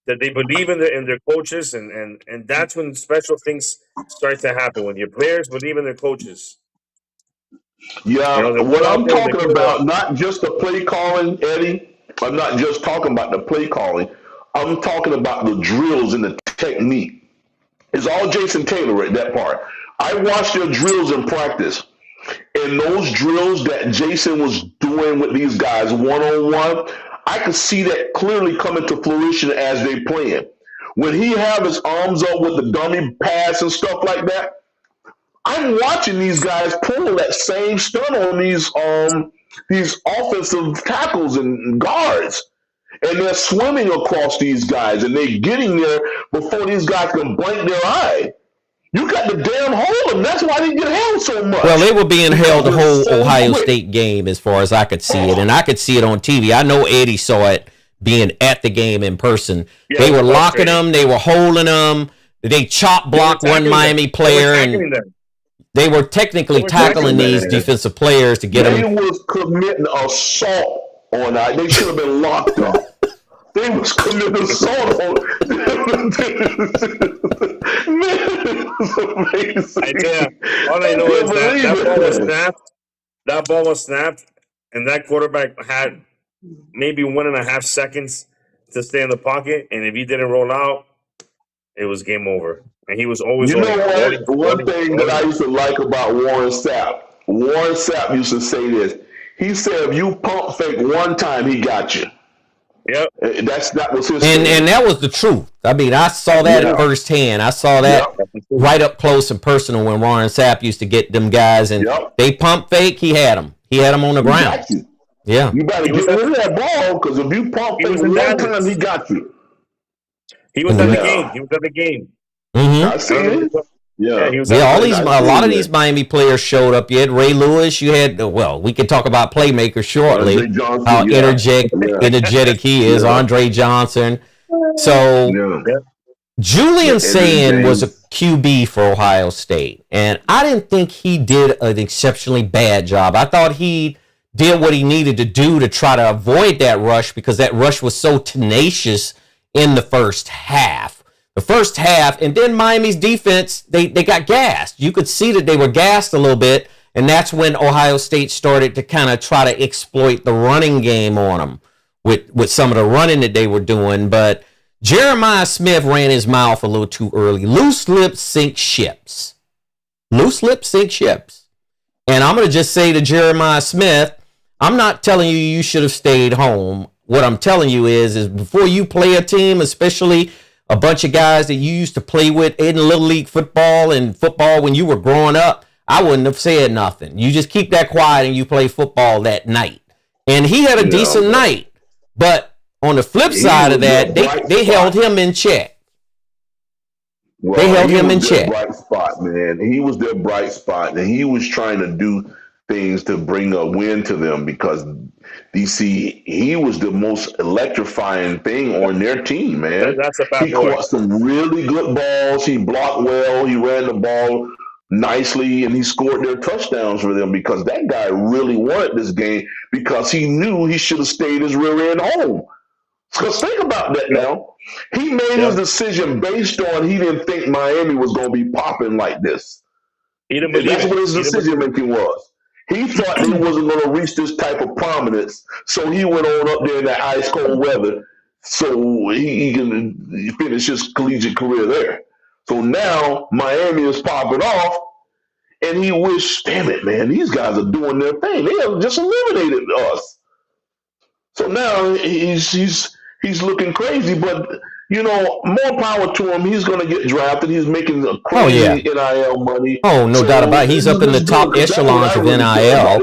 that they believe in their coaches, and that's when special things start to happen when your players believe in their coaches. Yeah. They What go out I'm there and they talking put it up. about, not just the play calling, Eddie. I'm not just talking about the play calling. I'm talking about the drills and the technique. It's all Jason Taylor at that part. I watched their drills in practice. And those drills that Jason was doing with these guys one on one, I could see that clearly coming to fruition as they playing. When he have his arms up with the dummy pass and stuff like that, I'm watching these guys pull that same stunt on these offensive tackles and guards. And they're swimming across these guys and they're getting there before these guys can blink their eye. You got the damn hold them. That's why they get held so much. Well, they were being held the whole so Ohio quick. State game as far as I could see it, and I could see it on TV. I know Eddie saw it being at the game in person. Yeah, They were it was locking frustrating. them. They were holding them. They chop blocked They were one tackling Miami them. player, They were and tackling them. they were technically They were tackling tackling these them. defensive players to get They them. was committing assault on that. They should have been locked up. They was committing assault on. Man, it's amazing. I tell you, all I know is that ball was snapped. That ball was snapped, and that quarterback had maybe 1.5 seconds to stay in the pocket. And if he didn't roll out, it was game over. And he was always You know rolling. what? One thing that I used to like about Warren Sapp used to say this. He said, if you pump fake one time, he got you. Yep. That was his And that was the truth. I mean, I saw that Yeah. firsthand. I saw that Yep. right up close and personal when Warren Sapp used to get them guys, and Yep. they pump fake. He had them. He had them on the He ground. got you. Yeah. You better He was get at- rid of that ball because if you pump He fake was in one Dallas. time, he got you. He was at the Yeah. game. He was at the game. Mm-hmm. I seen it. Yeah, he was. Yeah, at a the lot of these Miami players showed up. You had Ray Lewis. You had we can talk about playmakers shortly. Andre Johnson, How yeah. energetic he is, Yeah. Andre Johnson. So Yeah. Julian And Sand was a James. QB for Ohio State, and I didn't think he did an exceptionally bad job. I thought he did what he needed to do to try to avoid that rush because that rush was so tenacious in the first half. The first half, and then Miami's defense, they got gassed. You could see that they were gassed a little bit, and that's when Ohio State started to kind of try to exploit the running game on them with some of the running that they were doing. But Jeremiah Smith ran his mouth a little too early. Loose lips sink ships. Loose lips sink ships. And I'm going to just say to Jeremiah Smith, I'm not telling you should have stayed home. What I'm telling you is before you play a team, especially a bunch of guys that you used to play with in Little League football and football when you were growing up, I wouldn't have said nothing. You just keep that quiet and you play football that night. And he had a decent night. But on the flip side of that, they held him in check. Well, They held he him was in their check. bright spot, man. He was their bright spot, and he was trying to do things to bring a win to them because DC, he was the most electrifying thing on their team, man. That's a bad He boy. caught some really good balls. He blocked well. He ran the ball nicely, and he scored their touchdowns for them because that guy really wanted this game because he knew he should have stayed his rear end home. Because think about that now. He made his decision based on he didn't think Miami was going to be popping like this. He didn't And believe that's it. what his He didn't decision making was. He thought they wasn't going to reach this type of prominence, so he went on up there in that ice cold weather so he can finish his collegiate career there. So now Miami is popping off, and he wished, damn it, man, these guys are doing their thing. They have just eliminated us. So now he's looking crazy, but more power to him. He's going to get drafted. He's making a crazy NIL money. Oh, no doubt about it. He's up in the top echelons of NIL.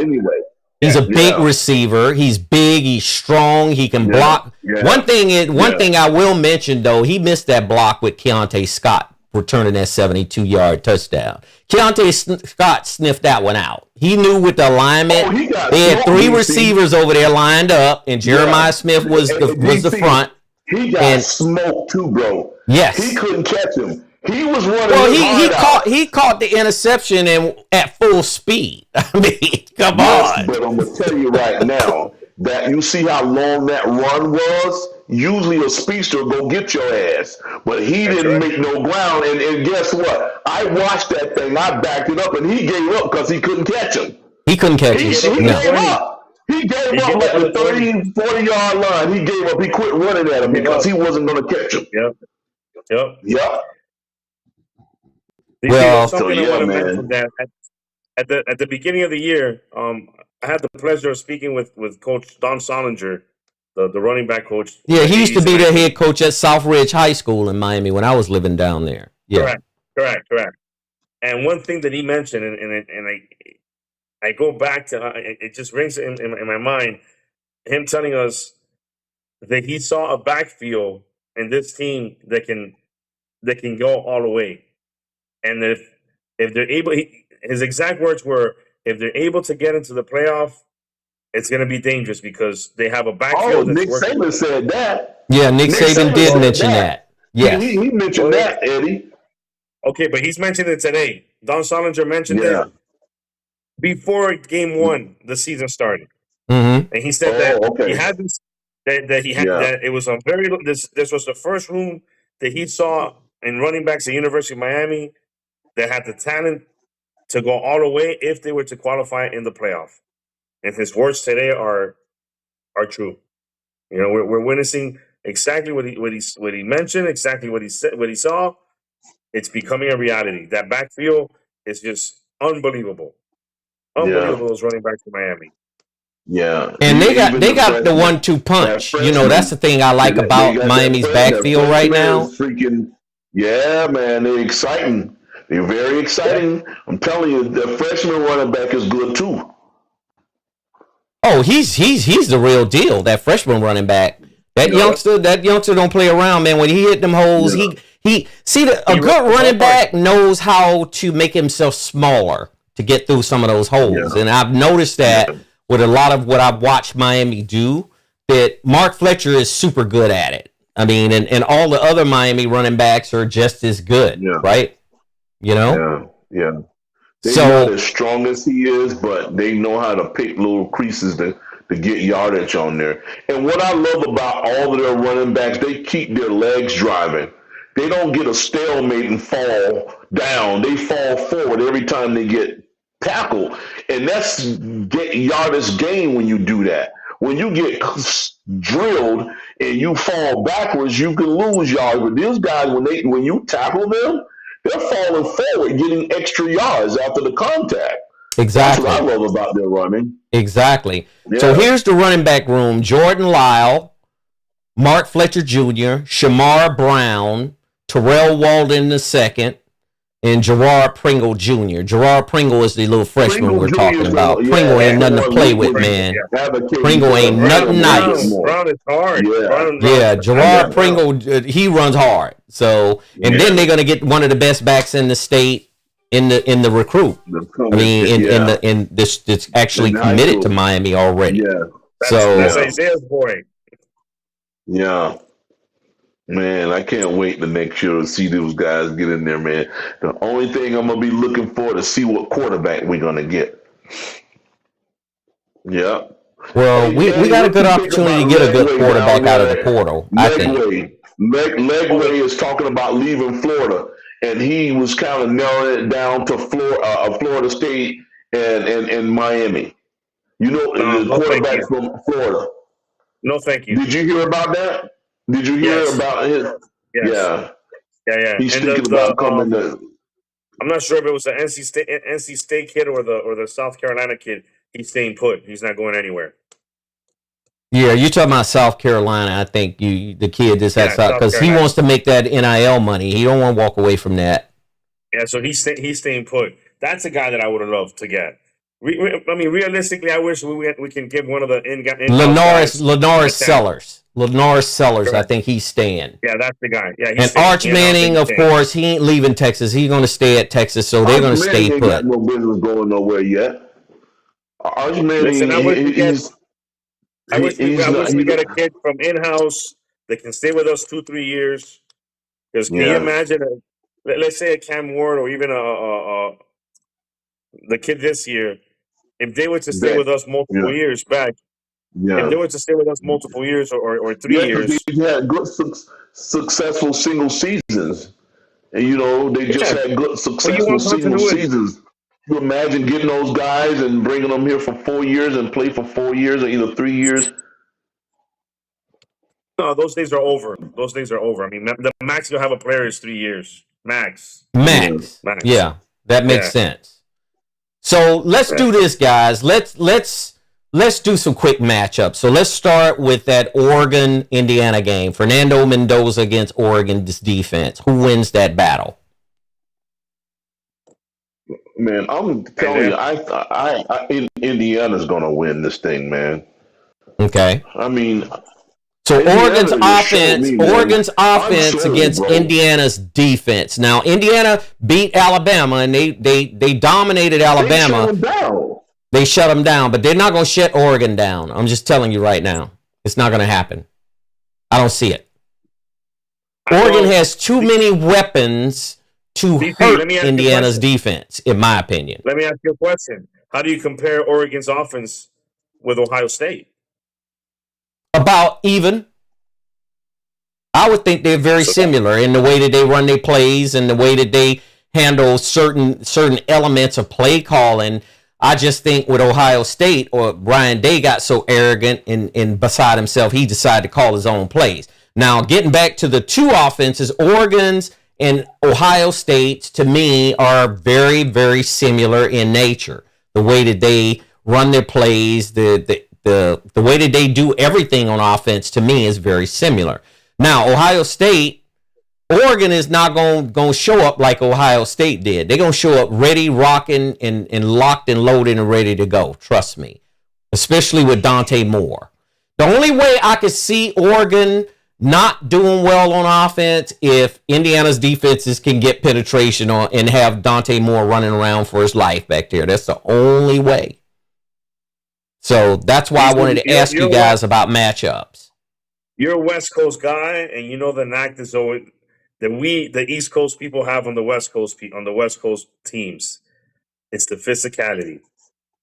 Anyway. He's a big receiver. He's big. He's strong. He can block. Yeah. One thing I will mention though, he missed that block with Keontae Scott returning that 72-yard touchdown. Keontae Scott sniffed that one out. He knew with the alignment. They had three receivers over there lined up, and Jeremiah Smith was the front. He got And smoked too, bro. He yes. couldn't catch him. He was running Well, his he heart caught out. he caught the interception and at full speed. I mean, come Yes, on. but I'm gonna tell you right now that you see how long that run was. Usually a speedster will go get your ass, but he That's didn't right. make no ground. And guess what? I watched that thing. I backed it up, and he gave up because he couldn't catch him. He couldn't catch He him. gave up He at the No. gave 20. up. He gave He up gave up like at the the 20. 30, 40-yard line. He gave up. He quit running at He him gave because up. he wasn't going to catch him. Yep. Yep. Yep. DC, there's Well, So something I yeah, want to mention man. that at the beginning of the year, I had the pleasure of speaking with Coach Don Solinger, the running back coach for yeah, the he used to 80s and be the 90s. head coach at South Ridge High School in Miami when I was living down there. Yeah. Correct. Correct. Correct. And one thing that he mentioned, and I go back to it just rings in my mind, him telling us that he saw a backfield in this team that can go all the way. And if they're able, his exact words were, if they're able to get into the playoff, it's going to be dangerous because they have a Oh, backfield that's Nick working. Saban said that. Yeah, Nick Nick Saban Saban did Well, said mention that. that. He, Yes. he, he mentioned well, that, Eddie. okay, but he's mentioned it today. Don Solinger mentioned Yeah. it before game one, the season started. Mm-hmm. And he said that Oh, he okay. had this, that he had, Yeah. that it was a very, this was the first room that he saw in running backs at University of Miami that had the talent to go all the way if they were to qualify in the playoff. And his words today are true. You know, we're witnessing exactly what he mentioned, exactly what he said, what he saw. It's becoming a reality. That backfield is just unbelievable. Yeah. Unbelievable those running backs in Miami. Yeah. And Even they the got the freshman, 1-2 that punch. You know, that's the freshman, thing I like they about got Miami's that backfield right freshman now. is freaking, yeah, man. They're exciting. They're very Yeah. exciting. I'm telling you, the freshman running back is good too. Oh, he's the real deal. That freshman running back. Yep. That youngster don't play around, man. When he hit them holes, Yeah. he see a He good runs running hard. back knows how to make himself smaller to get through some of those holes. Yeah. And I've noticed that with a lot of what I've watched Miami do, that Mark Fletcher is super good at it. I mean, and all the other Miami running backs are just as good, Yeah. right? You know? Yeah. Yeah. They're not So as strong as he is, but they know how to pick little creases to get yardage on there. And what I love about all of their running backs, they keep their legs driving. They don't get a stalemate and fall down. They fall forward every time they get tackled. And that's get yardage gain when you do that. When you get drilled and you fall backwards, you can lose yards. But these guys, when you tackle them, they're falling forward, getting extra yards after the contact. That's what I exactly. love about their running. Exactly. So Yeah. here's the running back room: Jordan Lyle, Mark Fletcher Jr., Shamar Brown, Terrell Walden II, and Gerard Pringle Jr. Gerard Pringle is the little freshman Pringle we're Jr. talking is about. the, Pringle ain't the nothing to one play with, with man. advocating Pringle for ain't the nothing Brown a little nice. bit more. Brown is hard. Yeah. Brown Yeah, Gerard Yeah. Pringle, he runs hard. So, and Yeah. then they're gonna get one of the best backs in the state in the recruit. I mean, in this that's actually In high committed to school. Miami already. Yeah. That's So Isaiah's boy. Yeah. Man, I can't wait the next year to see those guys get in there, man. The only thing I'm gonna be looking for to see what quarterback we're gonna get. Yeah. well, Hey, we Eddie, got a what good you think opportunity to about get a good Legway quarterback down out of the there? portal, I think. Legway is talking about leaving Florida, and he was kind of narrowing it down to Florida State and Miami. You know, the No, thank quarterback you. from Florida. No, thank you. Did you hear about that? Did you hear Yes. about his? Yes. Yeah, Yeah. he's And thinking about coming to. I'm not sure if it was the NC State kid or the South Carolina kid. He's staying put. He's not going anywhere. Yeah, you're talking about South Carolina. I think the kid just has Yeah, South because he Carolina. wants to make that NIL money. He don't want to walk away from that. Yeah, so he's staying put. That's a guy that I would have loved to get. I mean, realistically, I wish we can give one of the in-house Lenoris guys. Sellers. Lenoris Sellers, I Correct. think he's staying. Yeah, that's the guy. Yeah, he's And staying. Arch Yeah, Manning, of staying. course, he ain't leaving Texas. He's going to stay at Texas, so they're going to stay ain't got put. no business going nowhere yet. Arch Manning, Listen, I wish we he's get a not. kid from in-house that can stay with us 2-3 years. Because can you Yeah. imagine, let's say a Cam Ward or even the kid this year, if they were to stay That. with us multiple Yeah. years back, if they Yeah. were to stay with us multiple years or 3 Yeah, because years, they had good, successful single seasons. And, they just yeah, had good, but you successful want single continuity. seasons. You imagine getting those guys and bringing them here for 4 years and play for 4 years or either 3 years? No, those days are over. Those days are over. I mean, the max you'll have a player is 3 years. Max. Yeah. Max. Max. Yeah, that makes Yeah. sense. So let's Yeah. do this, guys. Let's do some quick matchups. So let's start with that Oregon Indiana game. Fernando Mendoza against Oregon's defense. Who wins that battle? Man, I'm telling you, Indiana's going to win this thing, man. Okay. I mean, So Indiana just showed me, man. Oregon's I'm offense sold, against bro. Indiana's defense. Now Indiana beat Alabama and they dominated They Alabama. shut them down. They shut them down, but they're not going to shut Oregon down. I'm just telling you right now. It's not going to happen. I don't see it. Oregon has too many weapons to hurt Indiana's defense, in my opinion. Let me ask you a question. How do you compare Oregon's offense with Ohio State? About even. I would think they're very similar in the way that they run their plays and the way that they handle certain elements of play calling. I just think with Ohio State, or Ryan Day got so arrogant and beside himself, he decided to call his own plays. Now, getting back to the two offenses, Oregon's and Ohio State's, to me, are very, very similar in nature. The way that they run their plays, the way that they do everything on offense, to me, is very similar. Now, Oregon is not going to show up like Ohio State did. They're going to show up ready, rocking, and locked and loaded and ready to go. Trust me. Especially with Dante Moore. The only way I could see Oregon not doing well on offense if Indiana's defenses can get penetration on and have Dante Moore running around for his life back there. That's the only way. So that's why I wanted to ask you guys about matchups. You're a West Coast guy, and you know the knack is always that the East Coast people have on the West Coast teams. It's the physicality.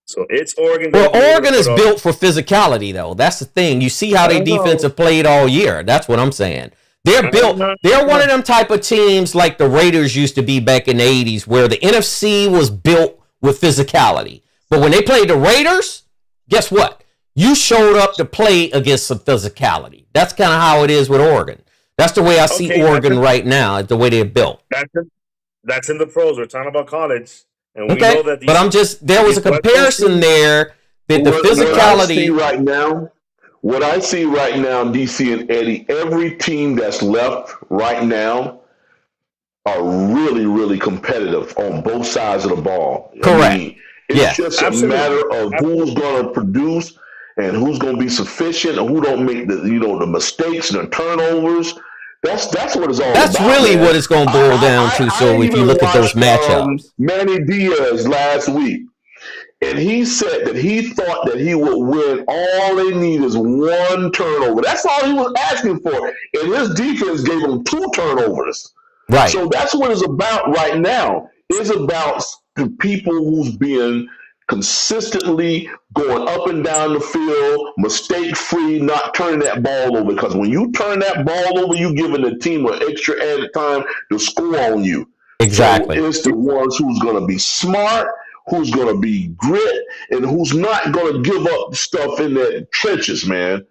So it's Oregon. Well, Oregon is built for physicality, though. That's the thing. You see how their defense have played all year. That's what I'm saying. They're built. They're one of them type of teams like the Raiders used to be back in the 80s, where the NFC was built with physicality. But when they played the Raiders, guess what? You showed up to play against some physicality. That's kind of how it is with Oregon. That's the way I see Oregon right now, the way they're built. That's in the pros. We're talking about college. And we know that there was a comparison there that the physicality. What I see right now, DC and Eddie, every team that's left right now are really, really competitive on both sides of the ball. Correct. I mean, it's just a matter of who's going to produce and who's going to be sufficient and who don't make the mistakes and the turnovers. That's what it's all about. That's really what it's going to boil down to. So if you look at those matchups, Manny Diaz last week, and he said that he thought that he would win. All they need is one turnover. That's all he was asking for, and his defense gave him 2 turnovers. Right. So that's what it's about right now. It's about the people who's being consistently going up and down the field, mistake-free, not turning that ball over. Because when you turn that ball over, you're giving the team an extra added time to score on you. Exactly. So it's the ones who's going to be smart, who's going to be grit, and who's not going to give up stuff in the trenches, man.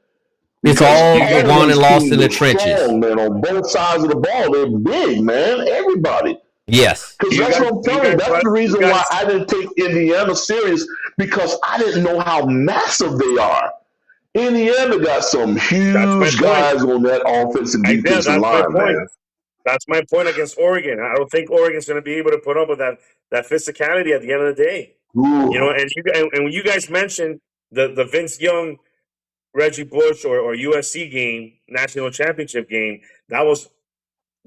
It's all won and lost in the trenches. Strong, man, on both sides of the ball, they're big, man. Everybody. Yes. Because that's what I'm telling you. That's the reason why I didn't take Indiana serious, because I didn't know how massive they are. Indiana got some huge guys on that offensive and defensive line, man. That's my point against Oregon. I don't think Oregon's going to be able to put up with that physicality at the end of the day. Ooh. And when you guys mentioned the Vince Young, Reggie Bush or USC game, national championship game, that was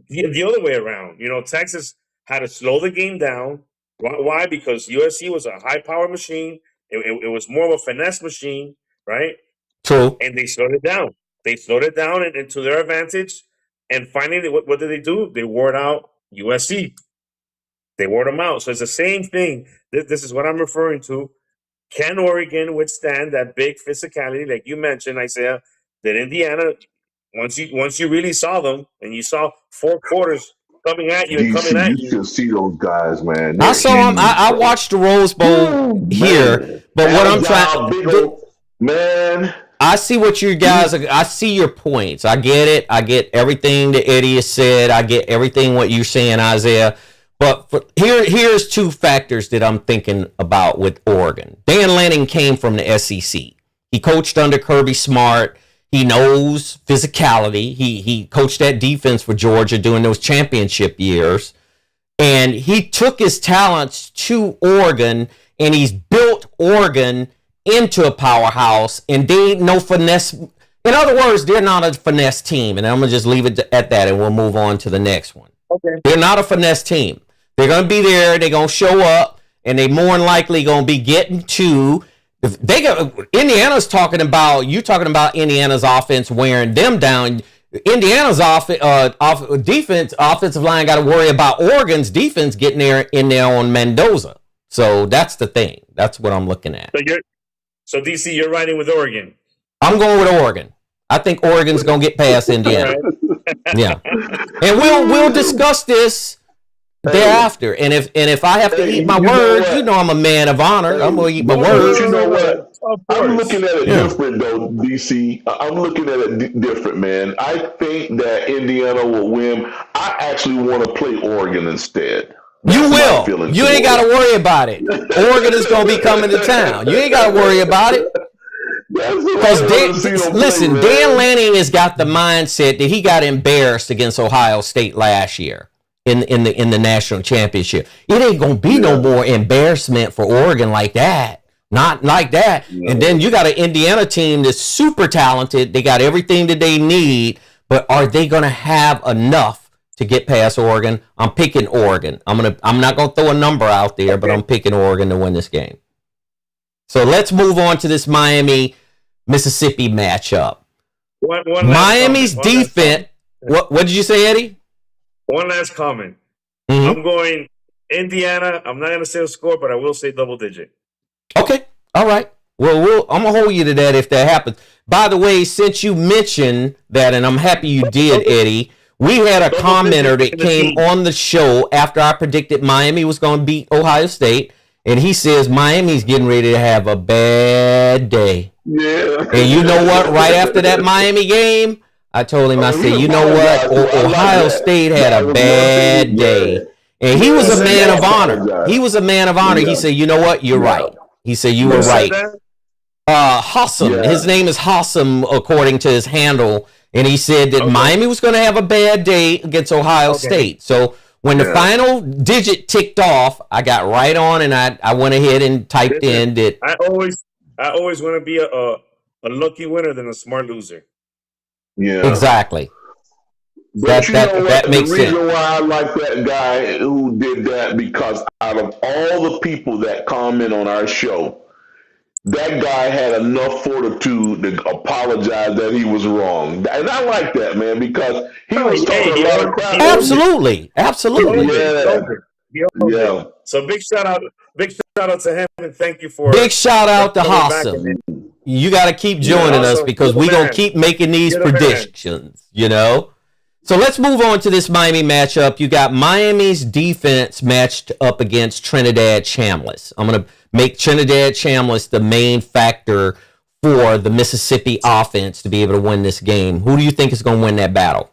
the other way around. Texas had to slow the game down. Why? Because USC was a high-power machine. It was more of a finesse machine, right? True. And they slowed it down. They slowed it down and to their advantage. And finally, what did they do? They wore out USC. They wore them out. So it's the same thing. This is what I'm referring to. Can Oregon withstand that big physicality, like you mentioned, Isaiah? That Indiana, once you really saw them and you saw 4 quarters coming at you and coming DC, at you you. should see those guys, man. I They're saw him. huge, I bro. watched the Rose Bowl here, but what I'm trying, man. I see what you guys. I see your points. I get it. I get everything that Eddie has said. I get everything what you're saying, Isaiah. But here's 2 factors that I'm thinking about with Oregon. Dan Lanning came from the SEC. He coached under Kirby Smart. He knows physicality. He coached that defense for Georgia during those championship years. And he took his talents to Oregon, and he's built Oregon into a powerhouse, and they ain't no finesse. In other words, they're not a finesse team. And I'm going to just leave it at that, and we'll move on to the next one. Okay. They're not a finesse team. They're going to be there. They're going to show up, and they more than likely going to be getting to. Indiana's talking about, you talking about Indiana's offense wearing them down. Indiana's offensive line got to worry about Oregon's defense getting there in there on Mendoza. So that's the thing. That's what I'm looking at. So DC, you're riding with Oregon. I'm going with Oregon. I think Oregon's going to get past Indiana. Yeah, and we'll discuss this thereafter. And if I have to eat my words, I'm a man of honor. I'm going to eat my words. You know what? I'm looking at it different, though, DC. I'm looking at it different, man. I think that Indiana will win. I actually want to play Oregon instead. You will. You ain't got to worry about it. Oregon is going to be coming to town. You ain't got to worry about it. Because Dan Lanning has got the mindset that he got embarrassed against Ohio State last year in the national championship. It ain't going to be no more embarrassment for Oregon like that. Not like that. Yeah. And then you got an Indiana team that's super talented. They got everything that they need, but are they going to have enough to get past Oregon? I'm picking Oregon. I'm not going to throw a number out there, but I'm picking Oregon to win this game. So let's move on to this Miami-Mississippi matchup. Miami's defense. What did you say, Eddie? One last comment. Mm-hmm. I'm going Indiana. I'm not going to say a score, but I will say double digit. Okay. All right. Well, I'm going to hold you to that if that happens. By the way, since you mentioned that, and I'm happy you did, Eddie, we had a commenter that came on the show after I predicted Miami was going to beat Ohio State. And he says Miami's getting ready to have a bad day. Yeah. And you know what? Right after that Miami game, I told him, I said, you know what? Ohio State had a bad day. And he was a man of honor. He was a man of honor. He said, you know what? You're right. He said, you were right. Hassam. His name is Hassam, according to his handle. And he said that Miami was going to have a bad day against Ohio State. So when the final digit ticked off, I got right on and I went ahead and typed in that. I always want to be a lucky winner than a smart loser. Yeah, exactly. But that makes sense. The reason why I like that guy who did that, because out of all the people that comment on our show, that guy had enough fortitude to apologize that he was wrong. And I like that, man, because he was talking a lot of crap. Absolutely. Yeah. So big shout out to him, and thank you for big shout out to Hassam. You got to keep joining us because we're going to keep making these predictions, So let's move on to this Miami matchup. You got Miami's defense matched up against Trinidad Chambliss. I'm going to make Trinidad Chambliss the main factor for the Mississippi offense to be able to win this game. Who do you think is going to win that battle?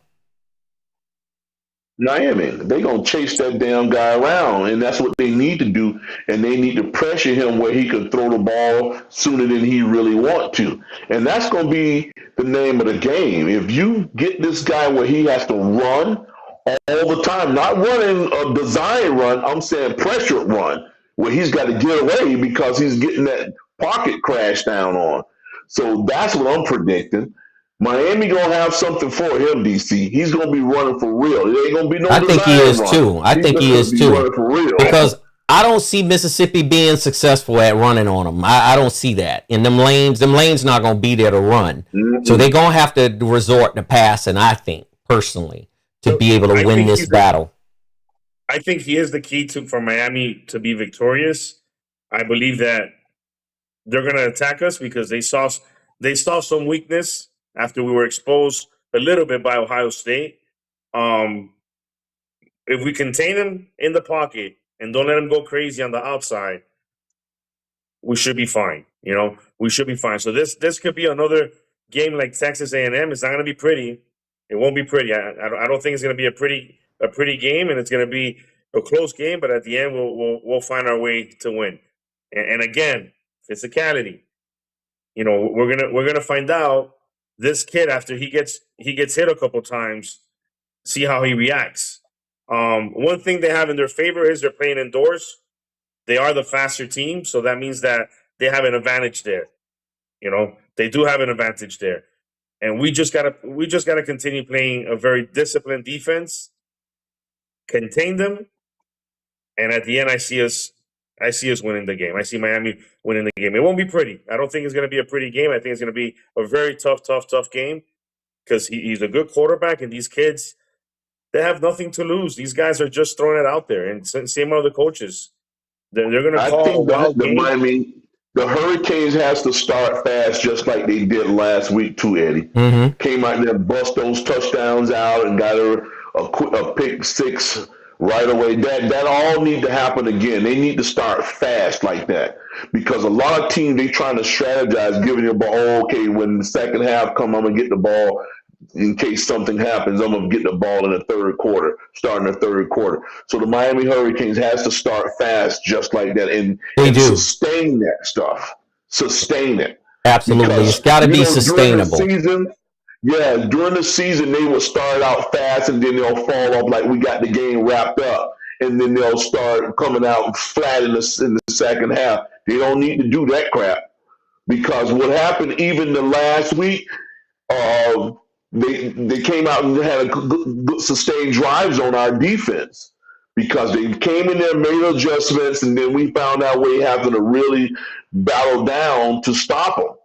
Miami. They're going to chase that damn guy around, and that's what they need to do, and they need to pressure him where he can throw the ball sooner than he really want to. And that's going to be the name of the game. If you get this guy where he has to run all the time, not running a design run, I'm saying pressure run, where he's got to get away because he's getting that pocket crash down on. So that's what I'm predicting. Miami gonna have something for him, DC. He's gonna be running for real. It ain't gonna be no. I think he is too. I think he is too. For real. Because I don't see Mississippi being successful at running on them. I don't see that. In them lanes not going to be there to run. So they're going to have to resort to passing, I think, personally, to be able to win this battle. I think he is the key for Miami to be victorious. I believe that they're going to attack us because they saw some weakness after we were exposed a little bit by Ohio State. If we contain them in the pocket and don't let them go crazy on the outside, we should be fine. We should be fine. So this could be another game like Texas A&M. It's not going to be pretty. It won't be pretty. I don't think it's going to be a pretty game, and it's going to be a close game. But at the end, we'll find our way to win. And again, physicality. We're gonna find out this kid after he gets hit a couple times. See how he reacts. One thing they have in their favor is they're playing indoors. They are the faster team, so that means that they have an advantage there. They do have an advantage there, and we just gotta continue playing a very disciplined defense, contain them, and at the end, I see us winning the game. I see Miami winning the game. It won't be pretty. I don't think it's going to be a pretty game. I think it's going to be a very tough game because he's a good quarterback, and these kids, they have nothing to lose. These guys are just throwing it out there, and same other coaches. They're going to call a wild game. The Hurricanes has to start fast, just like they did last week too, Eddie. Mm-hmm. Came out there, bust those touchdowns out, and got a pick six right away. That all need to happen again. They need to start fast like that because a lot of teams, they trying to strategize, giving you a ball. Oh, okay, when the second half come, I'm going to get the ball. In case something happens, I'm going to get the ball in the third quarter, starting the third quarter. So the Miami Hurricanes has to start fast just like that and sustain that stuff. Sustain it. Absolutely. Because, it's got to be sustainable. During the season, they will start out fast and then they'll fall off like we got the game wrapped up. And then they'll start coming out flat in the second half. They don't need to do that crap because what happened even the last week, they came out and had a good sustained drives on our defense because they came in there, made adjustments, and then we found our way having to really battle down to stop them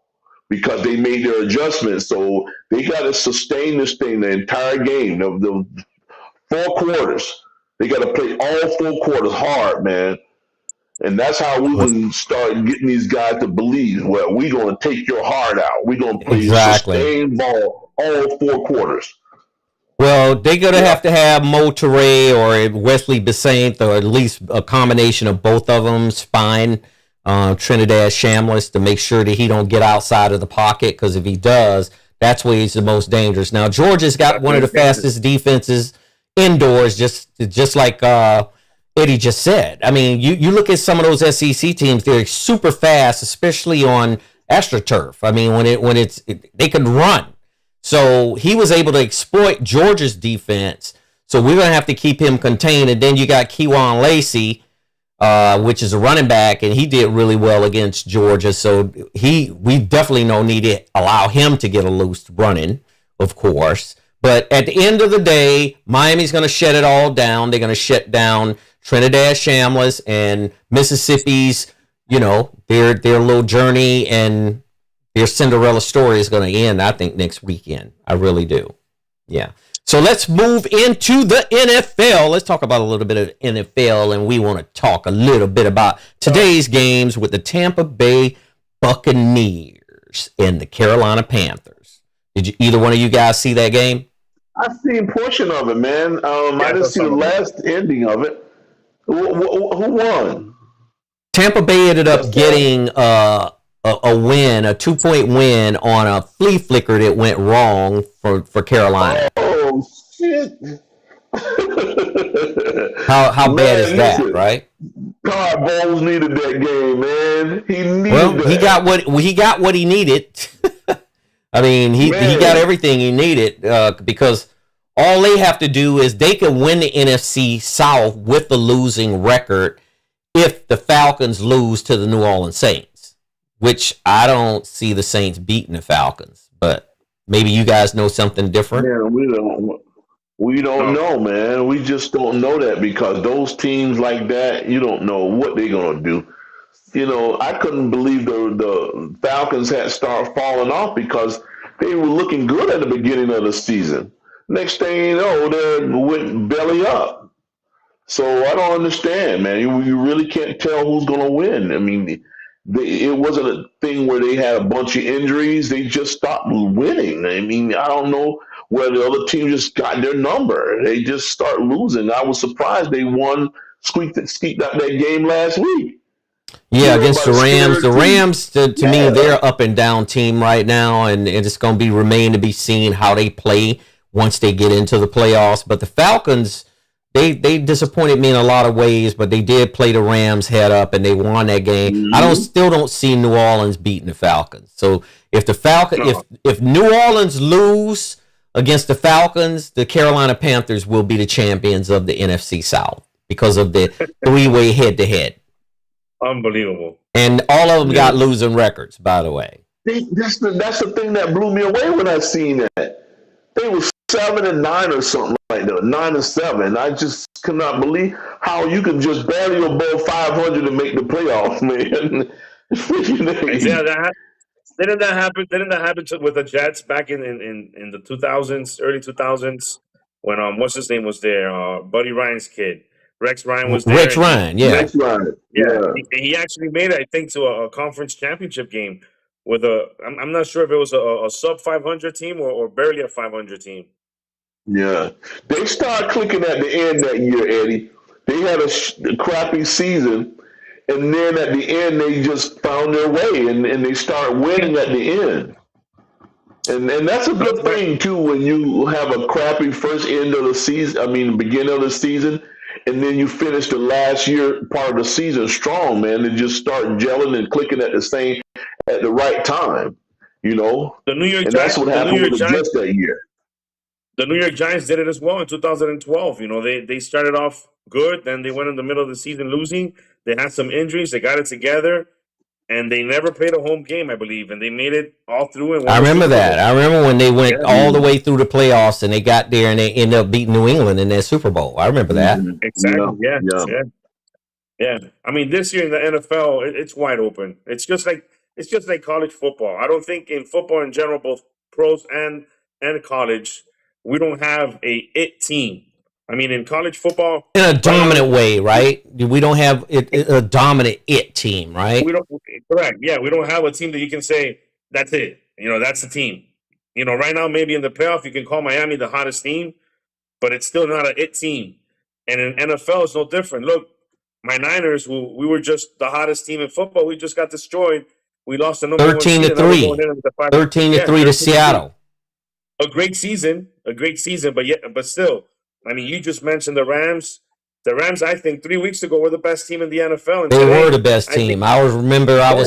because they made their adjustments. So they got to sustain this thing the entire game, the 4 quarters. They got to play all 4 quarters hard, man. And that's how we can start getting these guys to believe, well, we're going to take your heart out. We're going to play sustained ball all 4 quarters. Well, they're going to have to have Mo Toure or Wesley Besant, or at least a combination of both of them, spine Trinidad Shamlis, to make sure that he don't get outside of the pocket, because if he does, that's where he's the most dangerous. Now, Georgia's got one of the fastest defenses indoors, just like Eddie just said. I mean, you look at some of those SEC teams; they're super fast, especially on AstroTurf. I mean, they can run. So he was able to exploit Georgia's defense. So we're gonna have to keep him contained. And then you got Kewan Lacey, which is a running back, and he did really well against Georgia. So we definitely need to allow him to get a loose running, of course. But at the end of the day, Miami's going to shut it all down. They're going to shut down Trinidad Shamlis, and Mississippi's, their little journey and their Cinderella story is going to end, I think, next weekend. I really do. Yeah. So let's move into the NFL. Let's talk about a little bit of NFL, and we want to talk a little bit about today's games with the Tampa Bay Buccaneers and the Carolina Panthers. Did either one of you guys see that game? I seen a portion of it, man. I didn't see the last ending of it. Who won? Tampa Bay ended up getting a win, a 2-point win on a flea flicker that went wrong for Carolina. Oh shit! How bad is that, right? Todd Bowles needed that game, man. He got what he needed. I mean, he got everything he needed because all they have to do is they can win the NFC South with the losing record if the Falcons lose to the New Orleans Saints, which I don't see the Saints beating the Falcons, but maybe you guys know something different. Yeah, we don't. We don't No, know, man. We just don't know that because those teams like that, you don't know what they're gonna do. I couldn't believe the Falcons had start falling off because they were looking good at the beginning of the season. Next thing you know, they went belly up. So I don't understand, man. You really can't tell who's going to win. I mean, it wasn't a thing where they had a bunch of injuries. They just stopped winning. I mean, I don't know where the other team just got their number. They just start losing. I was surprised they won, squeaked out that game last week. Yeah, against the Everybody's Rams. The scared too. Rams, to me, Yeah. they're up and down team right now, and it's going to be remain to be seen how they play once they get into the playoffs. But the Falcons, they disappointed me in a lot of ways, but they did play the Rams head up and they won that game. I don't Hmm. still don't see New Orleans beating the Falcons. So if the Falcon no. if New Orleans lose against the Falcons, the Carolina Panthers will be the champions of the NFC South because of the three-way head-to-head. Unbelievable. And all of them Yeah. got losing records, by the way. That's the thing that blew me away when I seen that. They were 7-9 or something like that, 9-7. I just could not believe how you could just barely above 500 and make the playoffs, man. Yeah, didn't that happen? Didn't that happen with the Jets back in the 2000s, early 2000s, when what's his name was there? Buddy Ryan's kid, Rex Ryan was there, Rex and Ryan, he yeah. Next line, yeah, yeah, he actually made it, I think, to a conference championship game with a. I'm not sure if it was a sub 500 team or barely a 500 team. yeah. They started clicking at the end that year, Eddie. They had a crappy season, and then at the end they just found their way, and they start winning at the end. And that's a That's good right. thing too when you have a crappy first end of the season. I mean, beginning of the season, and then you finish the last year part of the season strong, man. And just start gelling and clicking at the right time, you know. The New York And that's Giants, what the New happened York with the Giants, Jets that year. the New York Giants did it as well in 2012. You know, they started off good, then they went in the middle of the season losing. They had some injuries. They got it together, and they never played a home game, I believe, and they made it all through and I won the remember Super that. Bowl. I remember when they went Yeah, all the way through the playoffs and they got there and they ended up beating New England in their Super Bowl. I remember that. Yeah, exactly. Yeah, yeah. yeah, yeah. I mean, this year in the NFL, it's wide open. It's just like college football. I don't think in football in general, both pros and college, we don't have it team. I mean, in college football, In a right now, dominant way, right? We don't have a dominant team, we right? don't. Correct. Yeah, we don't have a team that you can say that's it. You know, that's the team. You know, right now maybe in the playoff you can call Miami the hottest team, but it's still not a it team. And in NFL it's no different. Look, my Niners, who we were just the hottest team in football, we just got destroyed. We lost the number one 13 seed, to and now we're going 3. in with the five. 13 to Yeah, 3 to 13-3. Seattle. A great season, but still, I mean, you just mentioned the Rams. The Rams, I think, 3 weeks ago were the best team in the NFL, and They were today, the best I think, team. I was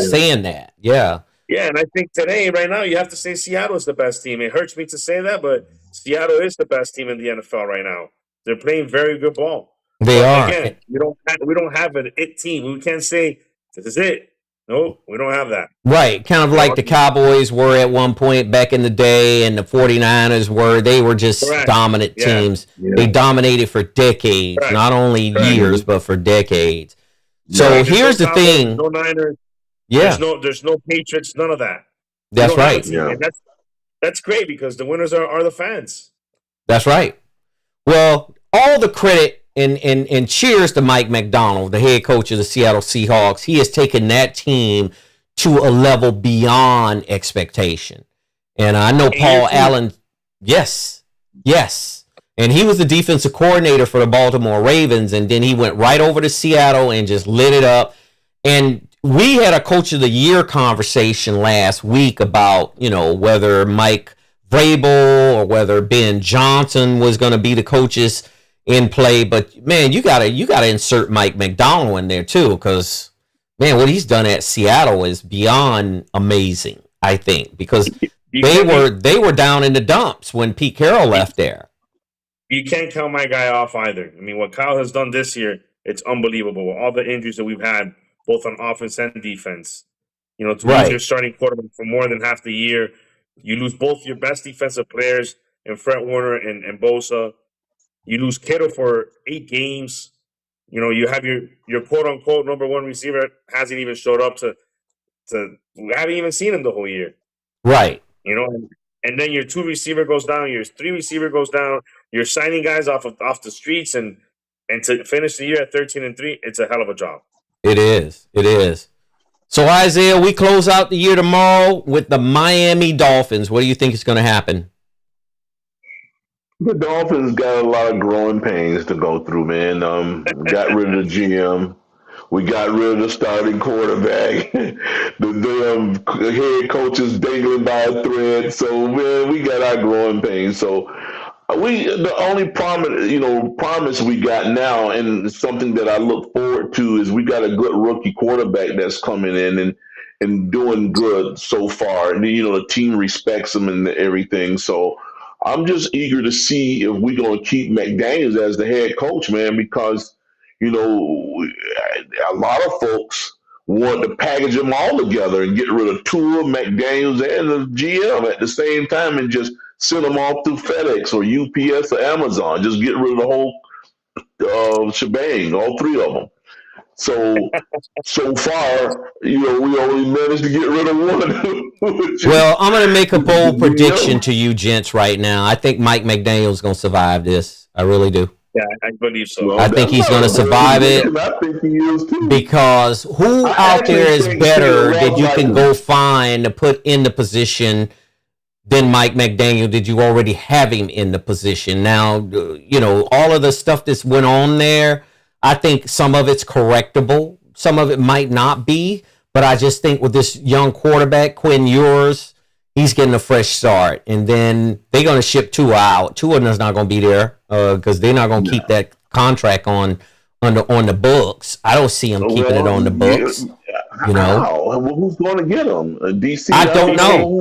yeah, saying that. Yeah. yeah, and I think today, right now, you have to say Seattle is the best team. It hurts me to say that, but Seattle is the best team in the NFL right now. They're playing very good ball. They But are. again, we don't have an it team. We can't say this is it. No, we don't have that. Right, kind of You like know, the Cowboys were at one point back in the day and the 49ers were. They were just correct. dominant Yeah, teams. They Yeah. dominated for decades, correct, not only correct, years, but for decades. So Right. correct. There's no here's the Cowboys, there's thing. no Niners, Yeah, there's no Patriots, none of that. We that's don't have a right. team, Yeah. and that's great because the winners are the fans. That's right. Well, all the credit and cheers to Mike McDonald, the head coach of the Seattle Seahawks. He has taken that team to a level beyond expectation. And I know Paul AFC, Allen, yes, yes. And he was the defensive coordinator for the Baltimore Ravens. And then he went right over to Seattle and just lit it up. And we had a coach of the year conversation last week about, whether Mike Vrabel or whether Ben Johnson was going to be the coaches in play. But man, you gotta insert Mike McDonald in there too, because man, what he's done at Seattle is beyond amazing. I think because you they can't were they were down in the dumps when Pete Carroll left there. you can't count my guy off either. I mean, what Kyle has done this year, it's unbelievable. All the injuries that we've had, both on offense and defense. You know, to lose your Right. starting quarterback for more than half the year, you lose both your best defensive players in Fred Warner and Bosa. You lose Kittle for 8 games. You know, you have your quote unquote number one receiver hasn't even showed up we haven't even seen him the whole year. Right. You know, and then your 2 receiver goes down, your 3 receiver goes down. You're signing guys off the streets, and to finish the year at 13-3, it's a hell of a job. It is. It is. So Isaiah, we close out the year tomorrow with the Miami Dolphins. What do you think is going to happen? The Dolphins got a lot of growing pains to go through, man. Got rid of the GM. We got rid of the starting quarterback. The head coach is dangling by a thread. So, man, we got our growing pains. So, the only promise we got now, and something that I look forward to, is we got a good rookie quarterback that's coming in and doing good so far. And the team respects him and everything. So I'm just eager to see if we're going to keep McDaniels as the head coach, man, because a lot of folks want to package them all together and get rid of Tua, McDaniels, and the GM at the same time and just send them off through FedEx or UPS or Amazon. Just get rid of the whole shebang, all 3 of them. So far, we only managed to get rid of one. Well, I'm going to make a bold prediction to you gents right now. I think Mike McDaniel's going to survive this. I really do. Yeah, I believe so. Well, I think he's going to survive it. I think he is too. Because who out there is better that you can go find to put in the position than Mike McDaniel? Did you already have him in the position? Now, all of the stuff that's went on there, I think some of it's correctable. Some of it might not be. But I just think with this young quarterback, Quinn Ewers, he's getting a fresh start. And then they're going to ship Tua out. Tua is not going to be there because they're not going to keep that contract on the books. I don't see him keeping it on the books. Who's going to get him? DC? I don't know.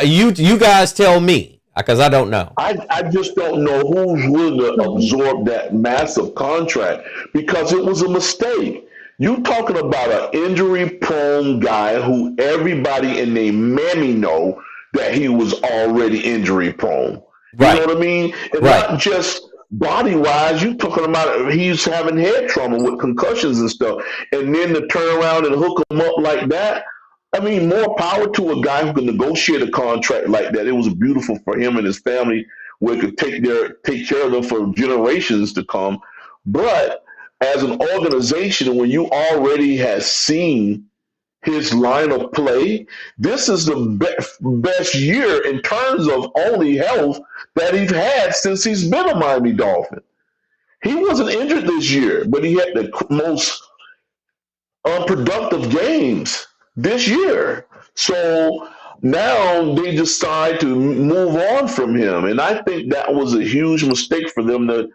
You guys tell me, because I don't know. I just don't know who's willing to absorb that massive contract, because it was a mistake. You talking about an injury-prone guy who everybody in their mammy know that he was already injury-prone. You know what I mean? And not just body-wise. You talking about he's having head trauma with concussions and stuff, and then to turn around and hook him up like that. I mean, more power to a guy who can negotiate a contract like that. It was beautiful for him and his family, where he could take care of them for generations to come. But as an organization, when you already have seen his line of play, this is the best year in terms of only health that he's had since he's been a Miami Dolphin. He wasn't injured this year, but he had the most unproductive games this year. So now they decide to move on from him. And I think that was a huge mistake for them to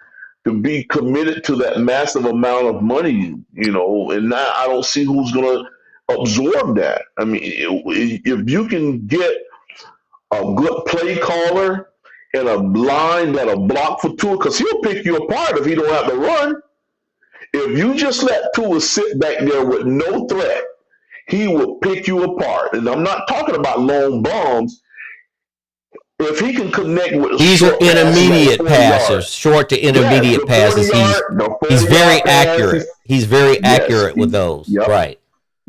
be committed to that massive amount of money, and now I don't see who's going to absorb that. I mean, if you can get a good play caller and a line that'll block for Tua, because he'll pick you apart if he don't have to run. If you just let Tua sit back there with no threat, he will pick you apart. And I'm not talking about long bombs. If he can connect with, these are intermediate passes, short to intermediate passes. He's very accurate. He's very accurate with those, right?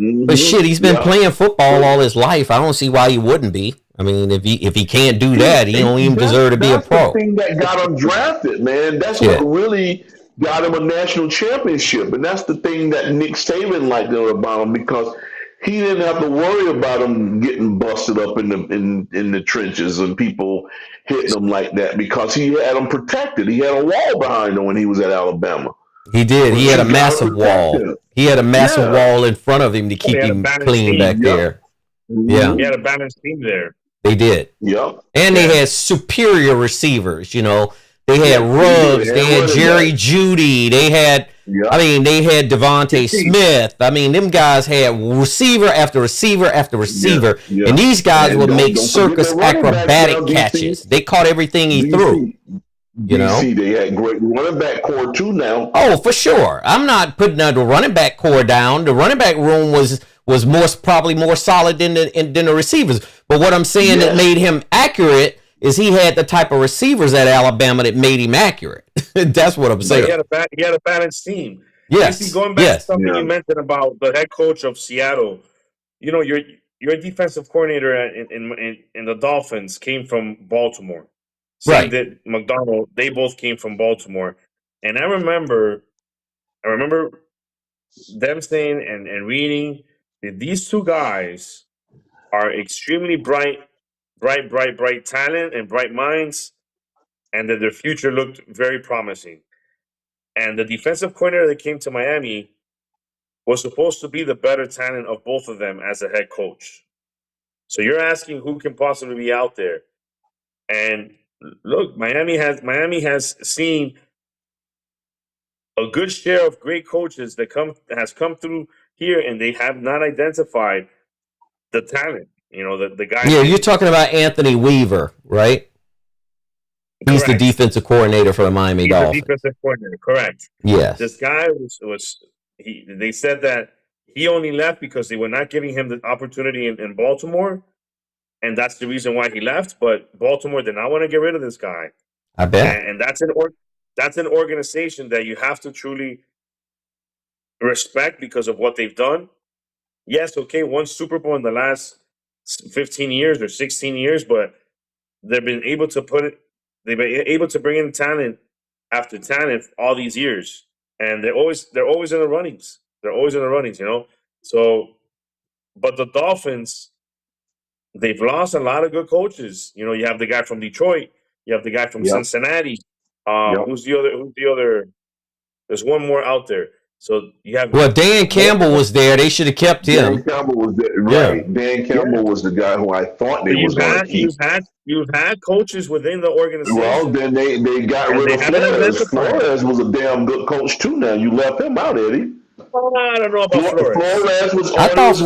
Mm-hmm. But shit, he's been playing football all his life. I don't see why he wouldn't be. I mean, if he can't do that, he don't even deserve to be a pro. That's the thing that got him drafted, man. That's what really got him a national championship, and that's the thing that Nick Saban liked about him, because he didn't have to worry about him getting busted up in the trenches and people hitting him like that, because he had him protected. He had a wall behind him when he was at Alabama. He did. He had a massive wall. He had a massive wall in front of him to keep him clean back there. Yeah. He had a balanced team there. They did. Yep. And they had superior receivers, They had Ruggs, they had Jerry Jeudy, they had they had Devontae Smith. I mean, them guys had receiver after receiver after receiver. And these guys would make circus acrobatic catches. They caught everything he threw. DC, they had great running back core too now. Oh, for sure. I'm not putting the running back core down. The running back room was probably more solid than the receivers. But what I'm saying that made him accurate, is he had the type of receivers at Alabama that made him accurate. That's what I'm saying. He had a balanced team. Yes. You see, going back to something Yeah. you mentioned about the head coach of Seattle, you know, your defensive coordinator in the Dolphins came from Baltimore. Same Right. did McDonald. They both came from Baltimore. And I remember them saying and reading that these two guys are extremely bright talent and bright minds, and that their future looked very promising. And the defensive coordinator that came to Miami was supposed to be the better talent of both of them as a head coach. So you're asking who can possibly be out there. And look, Miami has seen a good share of great coaches that has come through here, and they have not identified the talent. You know, the guy. Yeah, you're talking about Anthony Weaver, right? He's the defensive coordinator for the Miami Dolphins. The defensive coordinator, correct. Yes. This guy they said that he only left because they were not giving him the opportunity in Baltimore, and that's the reason why he left. But Baltimore did not want to get rid of this guy. I bet. And that's an organization that you have to truly respect because of what they've done. Yes, okay, one Super Bowl in the last 15 years or 16 years, but they've been able to bring in talent after talent all these years, and they're always in the runnings. They're always in the runnings, you know. So, but the Dolphins, they've lost a lot of good coaches. You know, you have the guy from Detroit, you have the guy from Cincinnati. Who's the other? There's one more out there. So you have. Well, Dan Campbell was there. They should have kept him. Dan Campbell was there, right? Yeah. Dan Campbell was the guy who I thought they was going to keep. You've had coaches within the organization. Well, then they got rid of Flores. Flores was a damn good coach too. Now you left him out, Eddie. I don't know about Flores. I thought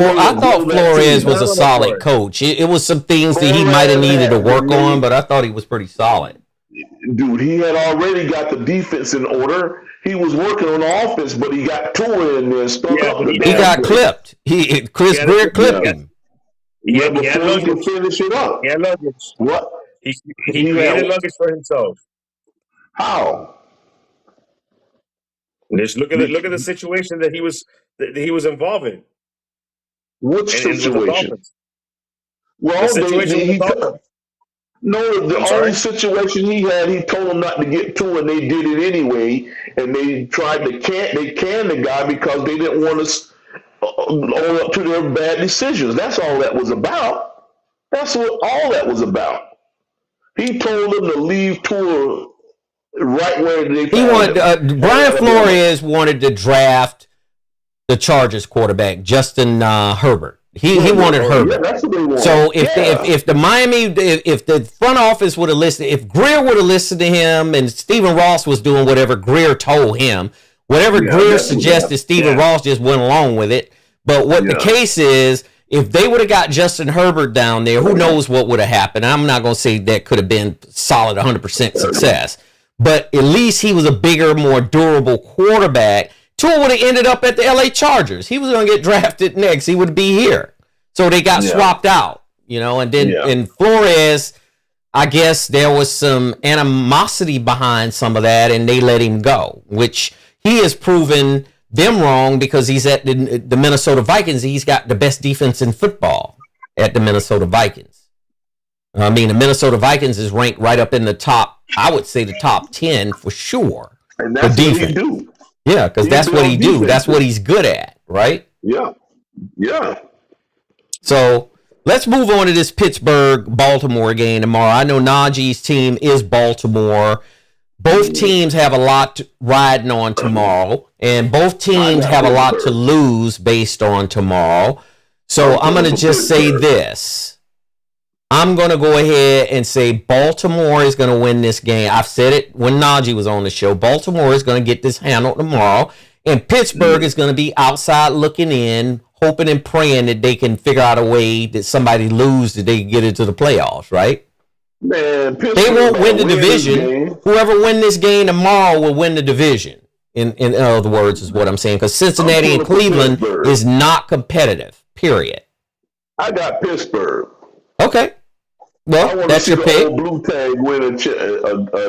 Flores was a solid coach. It was some things that he might have needed to work on, but I thought he was pretty solid. Dude, he had already got the defense in order. He was working on the offense, but he got Tua in there and stuck up. He got clipped. Chris Greer clipped him. Yeah, before he could finish it up. He had luggage. What? He created luggage for himself. How? Just look at the situation that he was involved in. What situation? Well, the only situation he had, he told them not to get to, and they did it anyway. And they tried to can the guy because they didn't want to own up to their bad decisions. That's all that was about. That's what all that was about. He told them to leave Tua right where they. He wanted Brian Flores wanted to draft the Chargers quarterback Justin Herbert. He wanted Herbert. Yeah, that's what they wanted. So if the front office would have listened, if Greer would have listened to him, and Stephen Ross was doing whatever Greer told him, whatever Greer suggested, Stephen Ross just went along with it. But what the case is, if they would have got Justin Herbert down there, who knows what would have happened? I'm not going to say that could have been solid 100% success, but at least he was a bigger, more durable quarterback. Tua would have ended up at the LA Chargers. He was going to get drafted next. He would be here. So they got swapped out, you know, and then in Flores, I guess there was some animosity behind some of that, and they let him go, which he has proven them wrong because he's at the Minnesota Vikings. He's got the best defense in football at the Minnesota Vikings. I mean, the Minnesota Vikings is ranked right up in the top, I would say the top 10 for sure. And that's what he do. Yeah, because that's what he do. That's what he's good at, right? Yeah. Yeah. So let's move on to this Pittsburgh-Baltimore game tomorrow. I know Najee's team is Baltimore. Both teams have a lot riding on tomorrow, and both teams have a lot to lose based on tomorrow. So I'm going to just say this. I'm going to go ahead and say Baltimore is going to win this game. I've said it when Najee was on the show. Baltimore is going to get this handled tomorrow, and Pittsburgh is going to be outside looking in, hoping and praying that they can figure out a way that somebody lose, that they can get into the playoffs, right? Man, they won't win the division. Whoever win this game tomorrow will win the division. In other words, is what I'm saying, because Cincinnati and Cleveland is not competitive, period. I got Pittsburgh. Okay. I Well, want to that's see your the pick. old blue tag win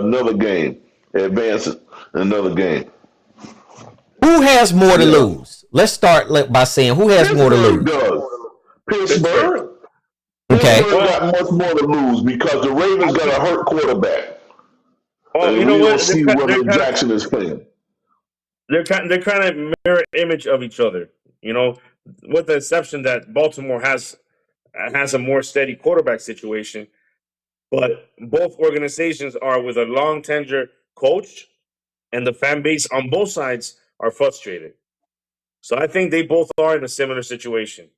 another game, advance another game. Who has more to Yeah, lose? Let's start by saying who has more to Pittsburgh lose. does. Pittsburgh. Pittsburgh. Okay. Pittsburgh Well, got much more to lose because the I Ravens got think. a hurt quarterback, Well, you and know we don't what? see whether Jackson is playing. They're kind of mirror image of each other. You know, with the exception that Baltimore has a more steady quarterback situation, but both organizations are with a long tenure coach, and the fan base on both sides are frustrated. So I think they both are in a similar situation.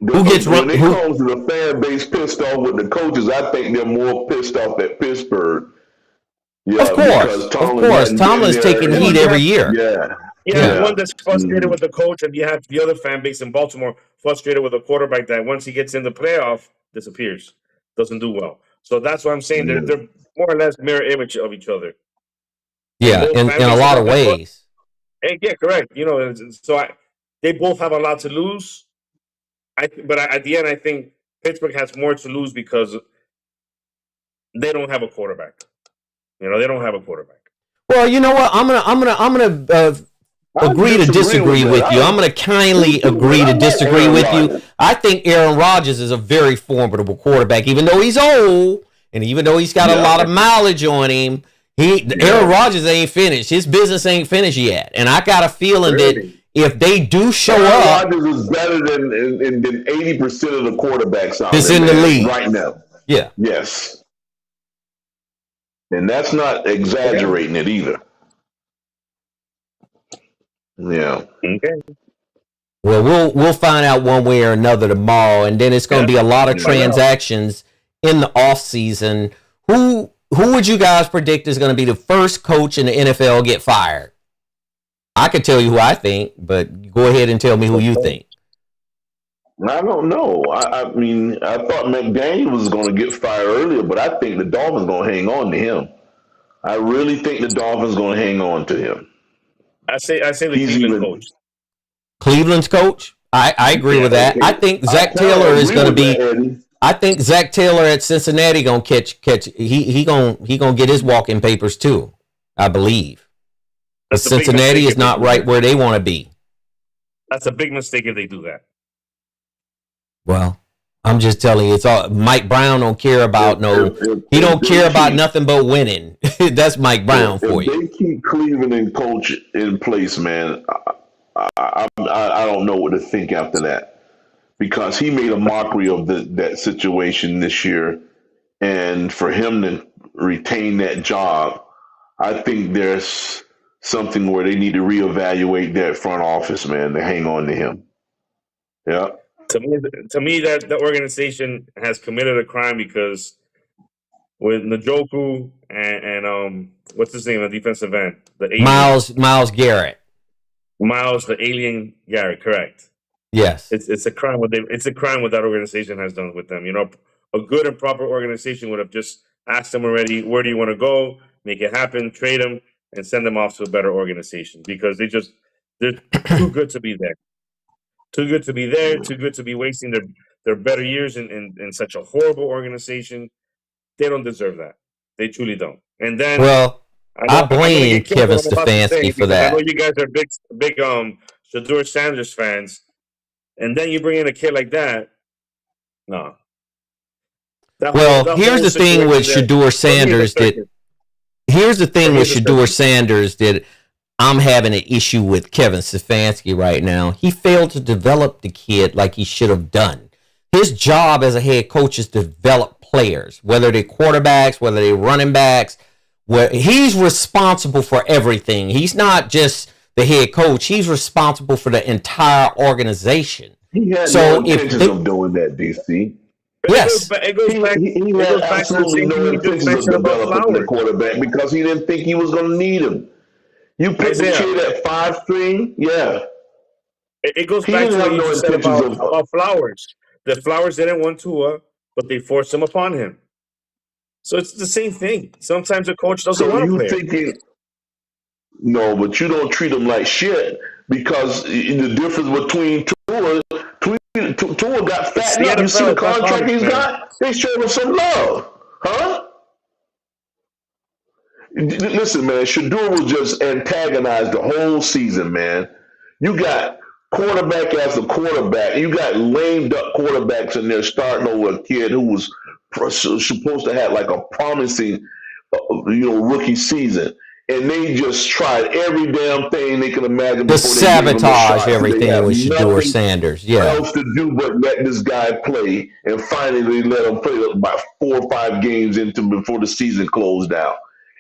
Who gets run? When it Who? comes to the fan base pissed off with the coaches, I think they're more pissed off at Pittsburgh. Of Yeah, because course, of Tomlin course. hadn't been Tomlin's there, taking Well, heat and every year. yeah, you have Yeah. one yeah. that's frustrated with the coach, and you have the other fan base in Baltimore frustrated with a quarterback that once he gets in the playoff disappears, doesn't do well. So that's what I'm saying. Yeah. They're more or less mirror image of each other, and Yeah. both In fan a bases lot are of good. ways. And yeah, correct. You know, they both have a lot to lose. At the end, I think Pittsburgh has more to lose because they don't have a quarterback. You know, they don't have a quarterback. Well, you know what? I'm gonna I agree to disagree with disagree that. with you. I'm gonna kindly agree I to like disagree Aaron with you. Rodgers. I think Aaron Rodgers is a very formidable quarterback, even though he's old and even though he's got a Yeah, lot of mileage on him. Aaron yeah. Rodgers ain't finished. His business ain't finished yet, and I got a feeling that Really? if they do show Aaron up, Rodgers is better than 80% of the quarterbacks out it's there, in the man, league. right now. Yeah. Yes. And that's not Okay. exaggerating it either. Yeah. Okay. Well, we'll find out one way or another tomorrow, and then it's going Yeah. to be a lot of Find out. transactions in the off season. Who would you guys predict is going to be the first coach in the NFL get fired? I could tell you who I think, but go ahead and tell me who you think. I don't know. I mean, I thought McDaniel was going to get fired earlier, but I think the Dolphins going to hang on to him. I really think the Dolphins going to hang on to him. I say the He's Cleveland even. coach. Cleveland's coach. I agree Yeah. with that. Okay. I think I Zach kind Taylor of is agree going to with that, be. Eddie. I think Zach Taylor at Cincinnati gonna catch. He gonna get his walking papers too. I believe. But That's a big Cincinnati mistake is if they not do right that. where they want to be. That's a big mistake if they do that. Well, I'm just telling you, it's all Mike Brown don't care about he don't If care they about keep nothing but winning. That's Mike Brown for if you. they keep Cleveland and coach in place, man, I don't know what to think after that because he made a mockery of that situation this year, and for him to retain that job, I think there's something where they need to reevaluate that front office, man, to hang on to him. Yeah. To me, that the organization has committed a crime because with Njoku and what's his name, the defensive end, the alien Miles Garrett. Miles, the alien Garrett, correct. Yes. It's a crime what that organization has done with them. You know, a good and proper organization would have just asked them already, where do you want to go, make it happen, trade them, and send them off to a better organization because they're too good to be there. Too good to be there, too good to be wasting their better years in such a horrible organization. They don't deserve that. They truly don't. And then Well, I I know I'm gonna blame get killed for Kevin what I'm about to say Stefanski for because I know that. you guys are big Shador Sanders fans. And then you bring in a kid like that. No. Well, That here's whole the thing with situation there Shador for me is a Sanders that circus. here's the For thing me with is a Shador circus. Sanders that I'm having an issue with Kevin Stefanski right now. He failed to develop the kid like he should have done. His job as a head coach is to develop players, whether they're quarterbacks, whether they're running backs. Where he's responsible for everything. He's not just the head coach. He's responsible for the entire organization. He had no So if intentions they, of doing that, DC. yes, It goes back. He It had goes back to the absolutely same thing no you just intentions of mentioned about developing the Flowers. quarterback because he didn't think he was going to need him. You put the Isaiah, kid at 5 string, yeah. it goes He back to didn't what have you no just said intentions of. about Flowers. The Flowers didn't want Tua, but they forced him upon him. So it's the same thing. Sometimes a coach doesn't So want a you player. thinking no, but you don't treat him like shit because the difference between Tua got It's fattened the up. You see NFL. the It's not contract college, he's man. got? They showed him some love. Huh? Listen, man, Shador was just antagonized the whole season, man. You got quarterback after quarterback. You got lamed up quarterbacks in there starting over a kid who was supposed to have like a promising, rookie season. And they just tried every damn thing they could imagine To before they gave him a sabotage shot. They everything have with Shador nothing Sanders. Yeah. else to do but let this guy play. And finally, they let him play about 4 or 5 games into before the season closed out.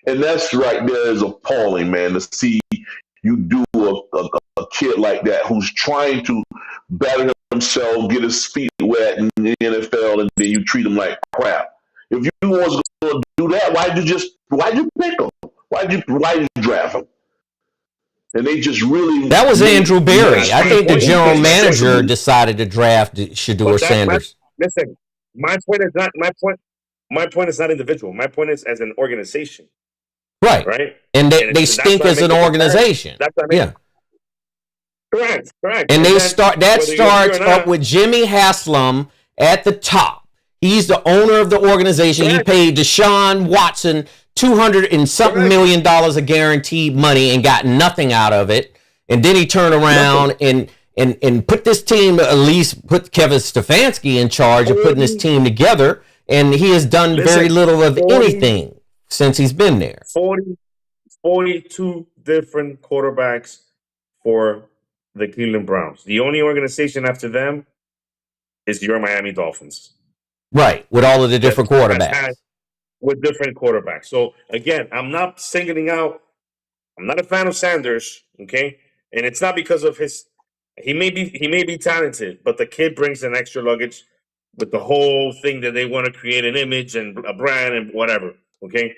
And that's right there is appalling, man, to see you do a kid like that who's trying to better himself, get his feet wet in the NFL, and then you treat him like crap. If you was going to do that, why'd you pick him? Why'd you draft him? And they just really That was Andrew Berry. I think the general manager decided. decided to draft Shador Sanders. Listen, my point is not my point. My point is not individual. My point is as an organization. Right. Right. And they stink as an organization. That's what I mean. Yeah. Correct. And that starts up with Jimmy Haslam at the top. He's the owner of the organization. Correct. He paid Deshaun Watson $200 and something million of guaranteed money and got nothing out of it. And then he turned around and put this team, at least put Kevin Stefanski in charge of putting this team together. And he has done very little of anything since he's been there. 42 different quarterbacks for the Cleveland Browns. The only organization after them is your Miami Dolphins. Right, with all of the different quarterbacks. With different quarterbacks. So, again, I'm not singling out. I'm not a fan of Sanders, okay? And it's not because of his – he may be talented, but the kid brings an extra luggage with the whole thing that they want to create an image and a brand and whatever, okay?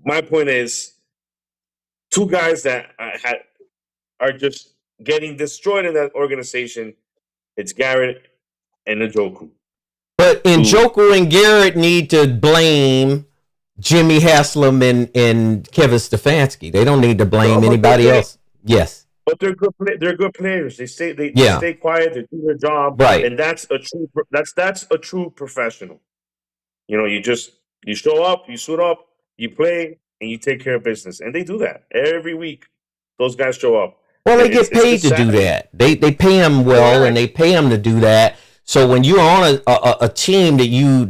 My point is, two guys that are just getting destroyed in that organization. It's Garrett and Njoku. But Njoku and Garrett need to blame Jimmy Haslam and Kevin Stefanski. They don't need to blame anybody else. Yes. But they're good. They're good players. They stay quiet. They do their job. Right. And that's a true professional. You show up, you suit up, you play, and you take care of business. And they do that every week. Those guys show up. Well, they get paid to do that. They pay them well, and they pay them to do that. So when you're on a team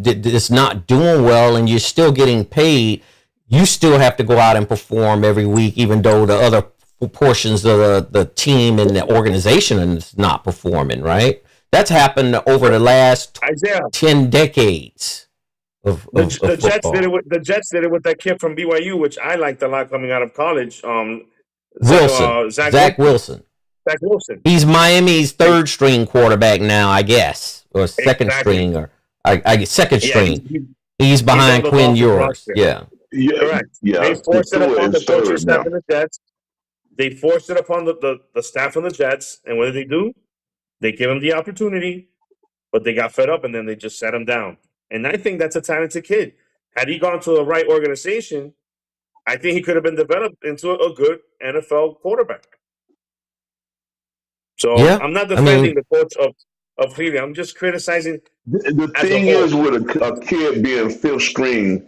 that's not doing well and you're still getting paid, you still have to go out and perform every week, even though the other portions of the team and the organization is not performing, right? That's happened over the last 10 decades. The Jets did it with that kid from BYU, which I liked a lot coming out of college. Zach Wilson. Zach Wilson. He's Miami's third string quarterback now, I guess, or second string, or I guess second string. He's behind Quinn Ewers. Yeah, correct. Yeah, they forced it upon the coaching staff in the Jets. They forced it upon the staff on the Jets, and what did they do? They gave him the opportunity, but they got fed up, and then they just sat him down. And I think that's a talented kid. Had he gone to the right organization, I think he could have been developed into a good NFL quarterback. So I'm not defending the coach of Cleveland. I'm just criticizing. The thing is, with a kid being fifth string,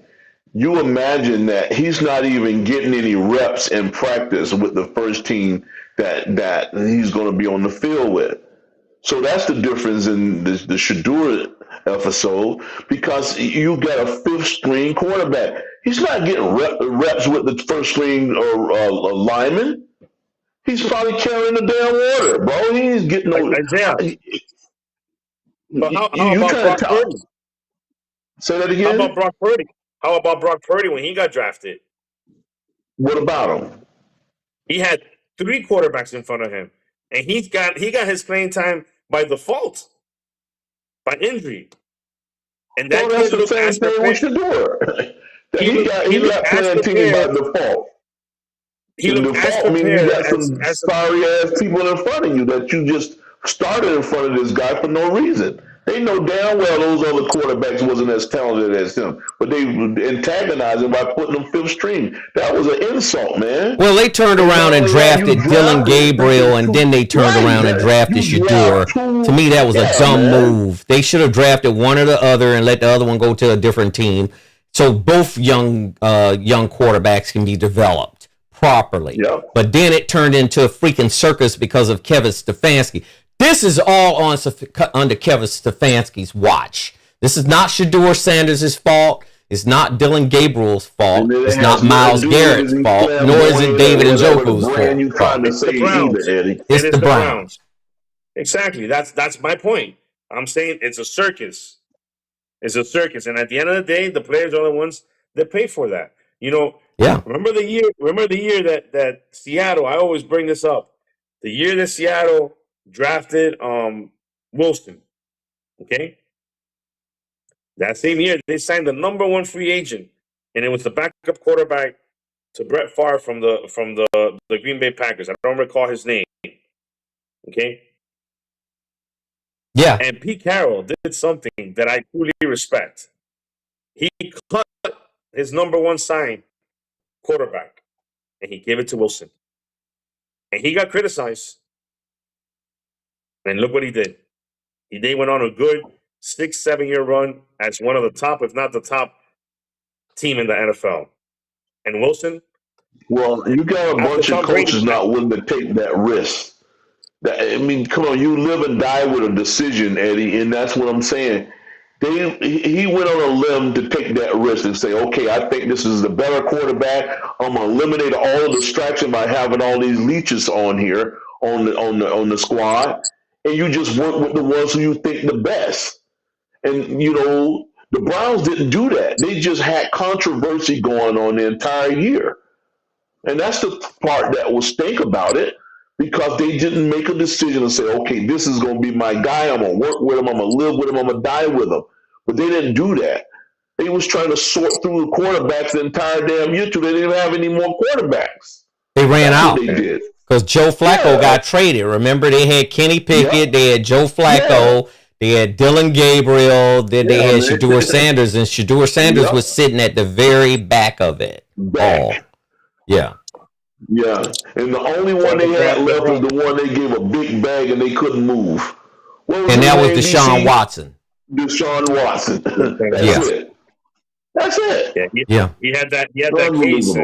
you imagine that he's not even getting any reps in practice with the first team that he's going to be on the field with. So that's the difference in the Shador episode, because you got a fifth string quarterback. He's not getting reps with the first string or lineman. He's probably carrying the damn water, bro. He's getting But how about Brock Purdy? Say that again. How about Brock Purdy when he got drafted? What about him? He had 3 quarterbacks in front of him, and he got his playing time by default, by injury. And that that's the same thing we should do. He got playing team by default. He looked as prepared. I mean, you got some sorry ass people in front of you that you just started in front of this guy for no reason. They know damn well those other quarterbacks wasn't as talented as him, but they antagonized him by putting him fifth string. That was an insult, man. Well, they turned And not around and only that, you drafted Dylan drafted Gabriel, freaking and two. then they turned Right, around and drafted you draft Shador. To two. me, that was a Yeah, dumb man. move. They should have drafted one or the other and let the other one go to a different team, so both young quarterbacks can be developed properly. Yep. But then it turned into a freaking circus because of Kevin Stefanski. This is all under Kevin Stefanski's watch. This is not Shador Sanders' fault. It's not Dylan Gabriel's fault. It's not Miles Garrett's fault. Nor is it David Njoku's brand you trying fault. to It's say the Browns. either, Eddie. It's the Browns. Exactly. That's my point. I'm saying it's a circus. It's a circus, and at the end of the day, the players are the ones that pay for that. You know. Yeah. Remember the year that Seattle. I always bring this up. The year that Seattle drafted Wilson. Okay. That same year, they signed the number one free agent, and it was the backup quarterback to Brett Favre from the Green Bay Packers. I don't recall his name. Okay. Yeah. And Pete Carroll did something that I truly respect. He cut his number one signed quarterback, and he gave it to Wilson. And he got criticized. And look what he did. They went on a good 6-7 year run as one of the top, if not the top, team in the NFL. And Wilson. Well, you got a bunch of coaches not willing to take that risk. I mean, come on, you live and die with a decision, Eddie, and that's what I'm saying. He went on a limb to take that risk and say, okay, I think this is the better quarterback. I'm gonna eliminate all the distraction by having all these leeches on here on the squad, and you just work with the ones who you think the best. And you know, the Browns didn't do that. They just had controversy going on the entire year. And that's the part that will stink about it, because they didn't make a decision and say, okay, this is going to be my guy. I'm going to work with him. I'm going to live with him. I'm going to die with him. But they didn't do that. They was trying to sort through the quarterbacks the entire damn year too. They didn't have any more quarterbacks. They ran out. They did. Because Joe Flacco got traded. Remember, they had Kenny Pickett. They had Joe Flacco. They had Dylan Gabriel. Then they had Shador Sanders. And Shador Sanders was sitting at the very back of it. Yeah. Yeah. And the only one they had left was the one they gave a big bag and they couldn't move. And that was Deshaun Watson. Deshaun Watson. That's it. That's it. Yeah. He had that case.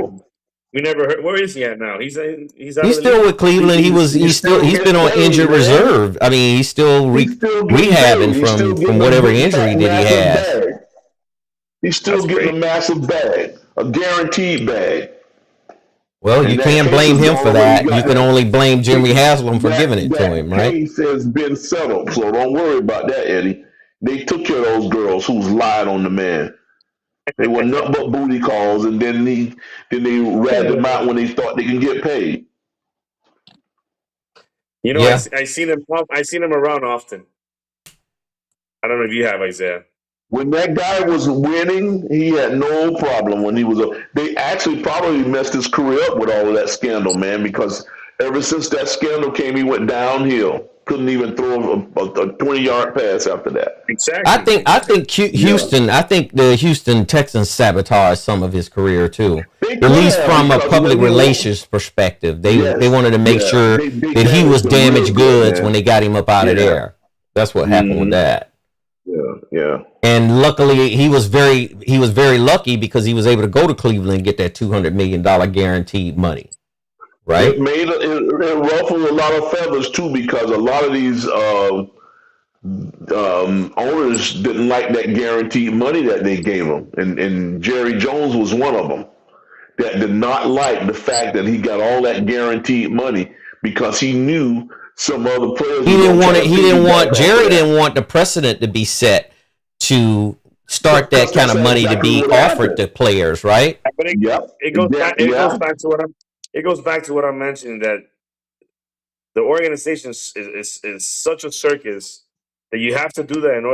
We never heard. Where is he at now? He's still with Cleveland. He's been on injured reserve. I mean, he's still rehabbing from whatever injury that he has. He's still getting a massive bag, a guaranteed bag. Well, you can't blame him for that. You can only blame Jimmy Haslam for giving it to him, right? That case has been settled, so don't worry about that, Eddie. They took care of those girls who's lied on the man. They were nothing but booty calls, and then they ratted them out when they thought they can get paid. You know, I seen him around often. I don't know if you have, Isaiah. When that guy was winning, he had no problem when he was they actually probably messed his career up with all of that scandal, man, because ever since that scandal came, he went downhill. Couldn't even throw a 20-yard pass after that. Exactly. I think Houston. I think the Houston Texans sabotaged some of his career too. At least from a public relations perspective, they wanted to make sure that he was damaged goods when they got him up out of there. That's what happened with that. Yeah. And luckily, he was very lucky because he was able to go to Cleveland and get that $200 million guaranteed money. Right. It ruffled a lot of feathers too, because a lot of these owners didn't like that guaranteed money that they gave him, and Jerry Jones was one of them that did not like the fact that he got all that guaranteed money, because he knew some other players. Jerry didn't want the precedent to be set to start that kind of money to be offered to players, right? But it goes back to what I mentioned, that the organization is such a circus that you have to do that in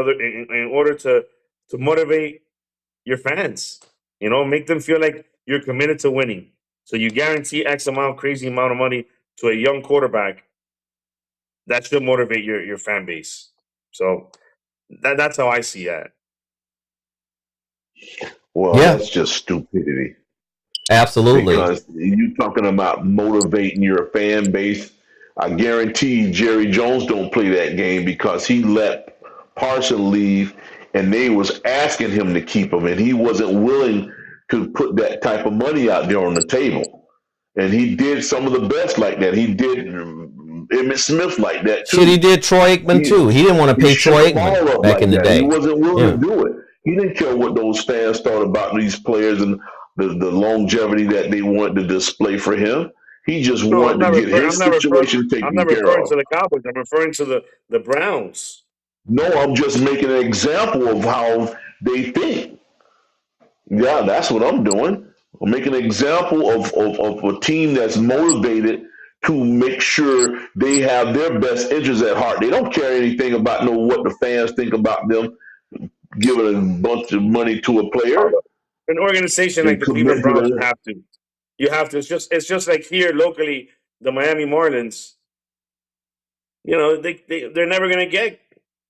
order to motivate your fans. You know, make them feel like you're committed to winning. So you guarantee crazy amount of money to a young quarterback. that should motivate your fan base. So that's how I see that. Well, Yeah, that's just stupidity. absolutely. Because you talking about motivating your fan base. I guarantee Jerry Jones don't play that game because he let Parson leave, and they was asking him to keep him, and he wasn't willing to put that type of money out there on the table. And he did some of the best like that. He did Emmett Smith like that Shit, he too. did Troy Aikman He too. He didn't want to he pay shook Troy them Aikman all up back like in the that. He day. wasn't willing Yeah. to do it. He didn't care what those fans thought about these players and the longevity that they wanted to display for him. He just No, wanted to get his situation I'm taken not care referring of. to the Cowboys. I'm referring to the Browns. No, I'm just making an example of how they think. Yeah, that's what I'm doing. I'm making an example of a team that's motivated to make sure they have their best interests at heart. They don't care anything about what the fans think about them giving a bunch of money to a player An organization like and the Cleveland commit to Browns, you the have to. You have to. It's just like here locally, the Miami Marlins. You know, they're never going to get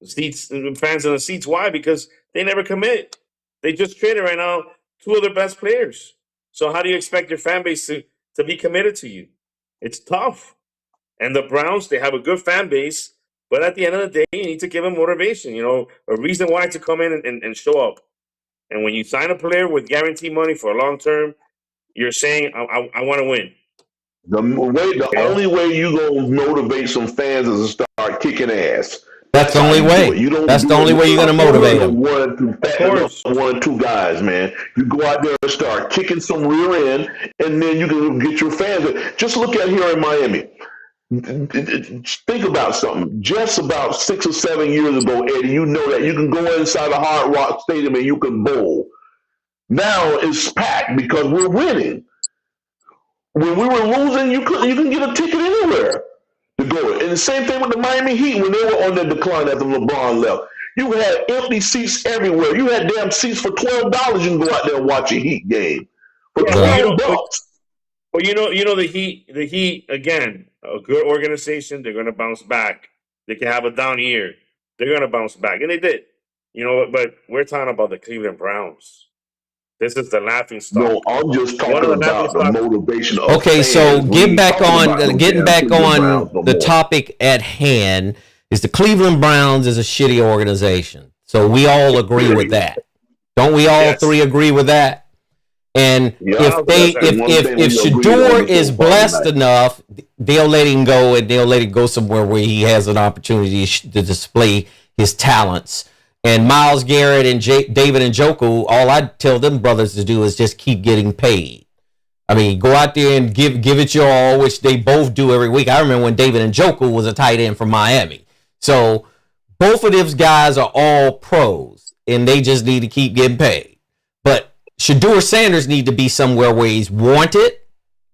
seats, fans in the seats. Why? Because they never commit. They just traded right now two of their best players. So how do you expect your fan base to be committed to you? It's tough. And the Browns, they have a good fan base, but at the end of the day, you need to give them motivation. You know, a reason why to come in and show up. And when you sign a player with guaranteed money for a long term, you're saying, I want to win. the Okay. only way you gonna motivate some fans is to start kicking ass. That's That's the how only you do way. it. You don't That's the do only it way you're going to motivate with them. one to Of fattening up course. one or two guys, man. You go out there and start kicking some rear end, and then you can get your fans. Just look at here in Miami. Think about something. Just about 6 or 7 years ago, Eddie, you know that you can go inside a Hard Rock Stadium and you can bowl. Now it's packed because we're winning. When we were losing, you can get a ticket anywhere to go. And the same thing with the Miami Heat when they were on their decline after LeBron left. You had empty seats everywhere. You had damn seats for $12. You can go out there and watch a Heat game for Yeah, Yeah. twelve bucks. the Heat again, a good organization. They're going to bounce back. They can have a down year. They're going to bounce back, and they did. You know, but we're talking about the Cleveland Browns. This is the laughing No, stock. I'm just One of talking the laughing about the stocks. motivation of Okay, so fans. We ain't talking about no getting damn back Cleveland Browns on no the more. topic at hand is the Cleveland Browns is a shitty organization. So we all agree with Period. that. Don't we all Yes, three agree with that? And Yep. $1,000%. That's the one thing if we agreed on Shador this is so far blessed tonight. enough, they'll let him go and they'll let him go somewhere where he has an opportunity to display his talents. And Miles Garrett and David Njoku, all I tell them brothers to do is just keep getting paid. I mean, go out there and give it your all, which they both do every week. I remember when David Njoku was a tight end from Miami. So both of those guys are all pros, and they just need to keep getting paid. But Shador Sanders need to be somewhere where he's wanted,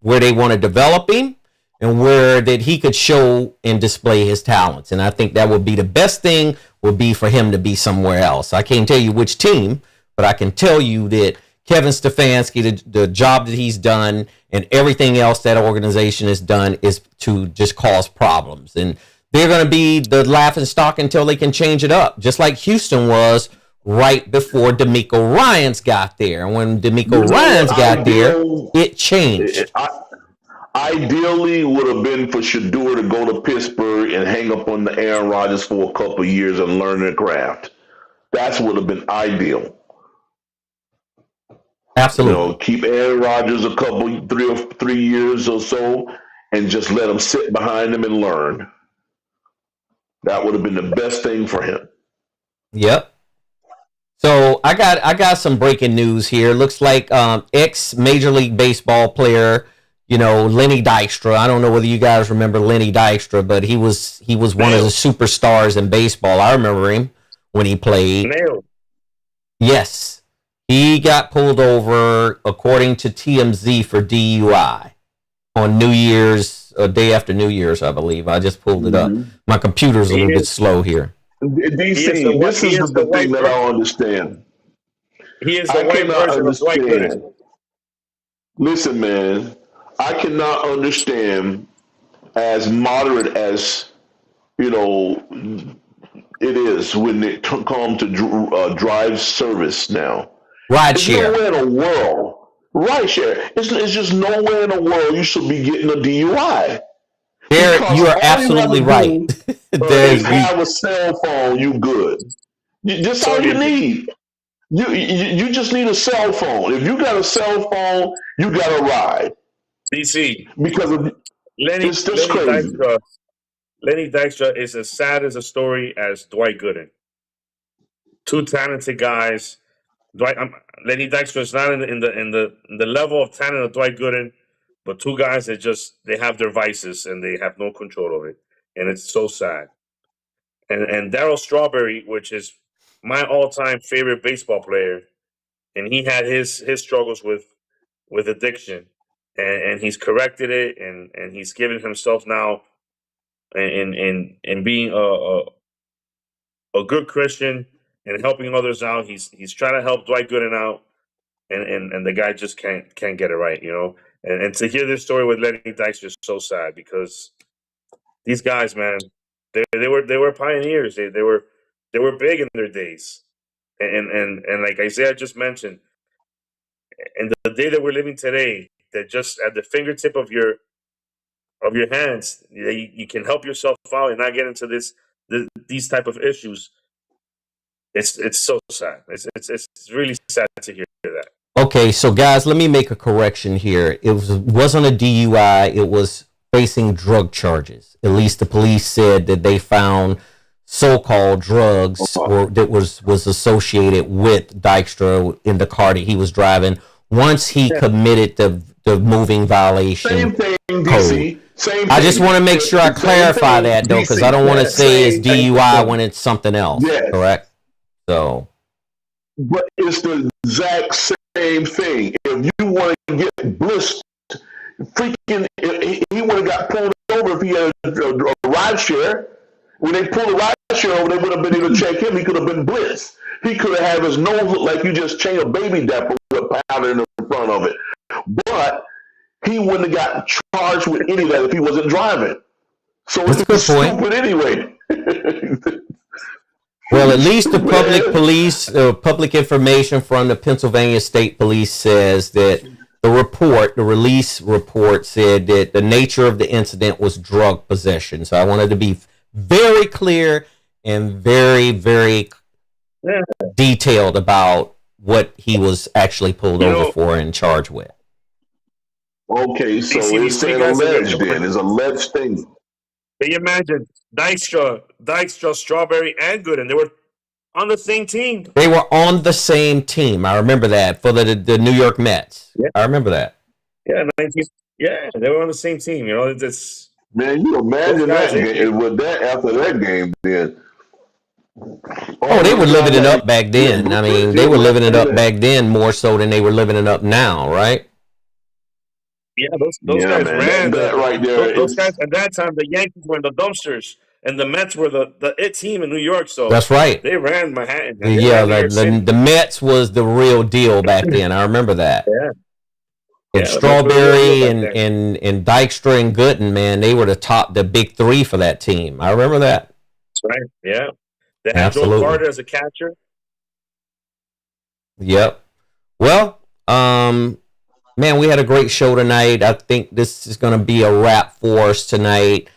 where they want to develop him, and where that he could show and display his talents. And I think that would be the best thing would be for him to be somewhere else. I can't tell you which team, but I can tell you that Kevin Stefanski, the job that he's done and everything else that organization has done is to just cause problems. And they're going to be the laughing stock until they can change it up, just like Houston was right before D'Amico Ryans got there. And when D'Amico You know Ryans what? got there, it changed. Ideally, would have been for Shador to go to Pittsburgh and hang up on the Aaron Rodgers for a couple of years and learn their craft. That's would have been ideal. Absolutely. Keep Aaron Rodgers a couple, 3 years or so, and just let him sit behind him and learn. That would have been the best thing for him. Yep. So I got some breaking news here. Looks like ex Major League Baseball player, Lenny Dykstra. I don't know whether you guys remember Lenny Dykstra, but he was one of the superstars in baseball. I remember him when he played. Nailed. Yes, he got pulled over according to TMZ for DUI on New Year's, a day after New Year's, I believe. I just pulled it up. My computer's a little bit slow here. DC, this is the thing that I understand. He is the I white cannot version of Dwight understand. Gooden. Listen, man, I cannot understand as moderate as you know, it is when it comes to drive service now. Ride It's share. nowhere in the world. Right share. It's just nowhere in the world you should be getting a DUI. There, Because you are all you have absolutely to right. do is There's we. have a cell phone, you good. Just So all you you, need. You just need a cell phone. If you got a cell phone, you got a ride. DC, Because Lenny it's just Lenny crazy. Dykstra Lenny Dykstra is as sad as a story as Dwight Gooden. Two talented guys. Lenny Dykstra is not in the level of talent of Dwight Gooden, but two guys that just they have their vices and they have no control of it, and it's so sad. And Darryl Strawberry, which is my all time favorite baseball player, and he had his struggles with addiction, and he's corrected it, and he's given himself now in being a good Christian and helping others out. He's trying to help Dwight Gooden out, and the guy just can't get it right, you know. And to hear this story with Lenny Dykstra is so sad because these guys, man, they were pioneers. They were big in their days, and like Isaiah just mentioned, and the day that we're living today, that just at the fingertip of your hands, you can help yourself out and not get into these type of issues. It's so sad. It's really sad to hear that. Okay, so guys, let me make a correction here. Wasn't a DUI. It was facing drug charges. At least the police said that they found so-called drugs or that was associated with Dykstra in the car that he was driving once he committed the moving Same violation thing, code. DC. Same I just thing. want to make sure I Same clarify thing, that though, because I DC. don't want to Yeah, say it's same type of DUI thing. when it's something else. Yes. Correct? So But it's the exact same thing. If you want to get blissed, freaking, he would have got pulled over if he had a ride share. When they pulled the ride share over, they would have been able to check him. He could have been blitzed. He could have had his nose look like you just changed a baby diaper with powder in the front of it. But he wouldn't have got charged with any of that if he wasn't driving. So that's a good it's point. stupid anyway. Well, at least the public Man. police, public information from the Pennsylvania State Police says that the release report said that the nature of the incident was drug possession. So I wanted to be very clear and very, very Yeah. detailed about what he was actually pulled You over know, for and charged with. Okay, so DC, it's these three saying guys that you're alleged then. doing. It's alleged thing. Can you imagine Dykstra, Strawberry, and Gooden? They were on the same team. They were on the same team. I remember that for the New York Mets. Yeah, I remember that. yeah, 19. Yeah, they were on the same team. You know, it's Man, you those imagine guys. that game with that after that game then. Oh, All they were those living guys it like up back then. I mean, they yeah, were living it right up there. back then more so than they were living it up now, right? Yeah, those Yeah, guys man. That ran that right there those guys is at that time. The Yankees were in the dumpsters, and the Mets were the it team in New York. So That's right. they ran Manhattan and they Yeah, ran New York City. the Mets was the real deal back then. I remember that. Yeah, But yeah, the Mets were the real deal Strawberry back and, then. and Dykstra and Gooden, man, they were the big three for that team. I remember that. That's right. Yeah, they had Joe Absolutely. Carter as a catcher. Yep. Well, man, we had a great show tonight. I think this is going to be a wrap for us tonight.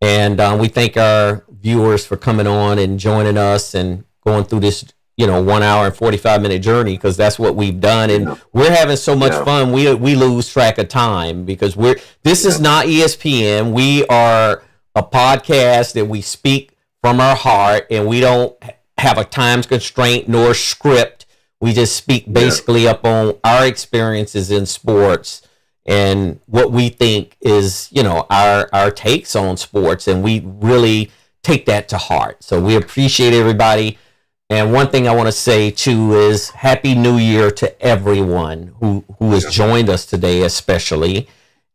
And we thank our viewers for coming on and joining us and going through this, 1 hour and 45-minute journey, because that's what we've done. And we're having so much fun. We lose track of time because this is not ESPN. We are a podcast that we speak from our heart, and we don't have a time constraint nor script. We just speak basically up on our experiences in sports and what we think is, our takes on sports, and we really take that to heart. So we appreciate everybody. And one thing I want to say too is Happy New Year to everyone who has joined us today, especially.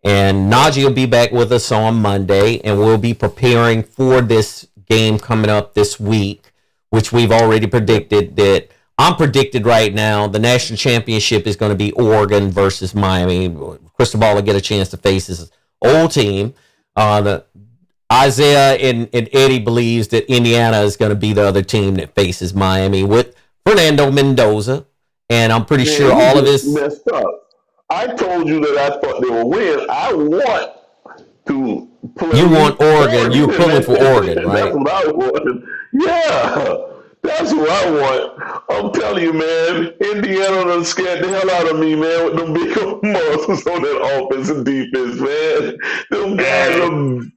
And Najee will be back with us on Monday, and we'll be preparing for this game coming up this week, which we've already predicted that. I'm predicted right now the national championship is going to be Oregon versus Miami. Cristobal will get a chance to face his old team. Isaiah and Eddie believes that Indiana is going to be the other team that faces Miami with Fernando Mendoza, and I'm pretty sure Man, you all of just his. messed up. I told you that I thought they would win. I want to You want play Oregon? You're Oregon. pulling for Oregon, That's right? what I want. Yeah, that's what I want. I'm telling you, man, Indiana done scared the hell out of me, man, with them big muscles on that offense and defense, man. Them guys Man,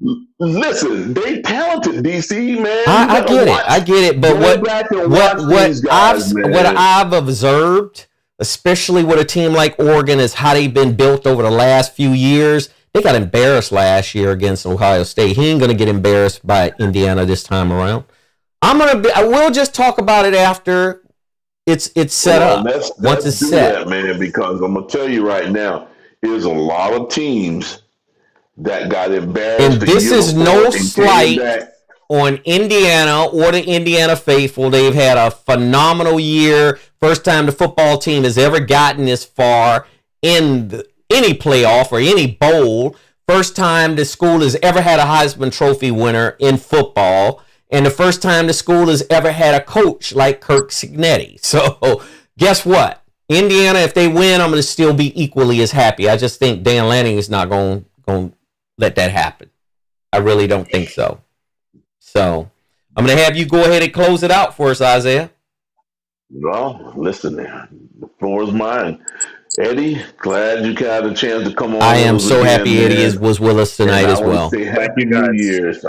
are, listen, they talented, DC, man. You I got to get it. watch, I get it. But go back and watch these guys, what man. I've observed, especially with a team like Oregon, is how they've been built over the last few years. They got embarrassed last year against Ohio State. He ain't gonna get embarrassed by Indiana this time around. I will just talk about it after it's set Well, up. Once let's it's do set. that, man, because I'm gonna tell you right now, there's a lot of teams that got embarrassed And the this year is before no and came slight back. on Indiana or the Indiana faithful. They've had a phenomenal year. First time the football team has ever gotten this far in any playoff or any bowl. First time the school has ever had a Heisman Trophy winner in football. And the first time the school has ever had a coach like Kirk Cignetti. So guess what? Indiana, if they win, I'm going to still be equally as happy. I just think Dan Lanning is not going to let that happen. I really don't think so. So I'm going to have you go ahead and close it out for us, Isaiah. Well, listen, the floor is mine. Eddie, glad you got a chance to come I on am with us so again, happy Eddie man. was with us And tonight I as want to well. say thank Happy you New guys. Year's.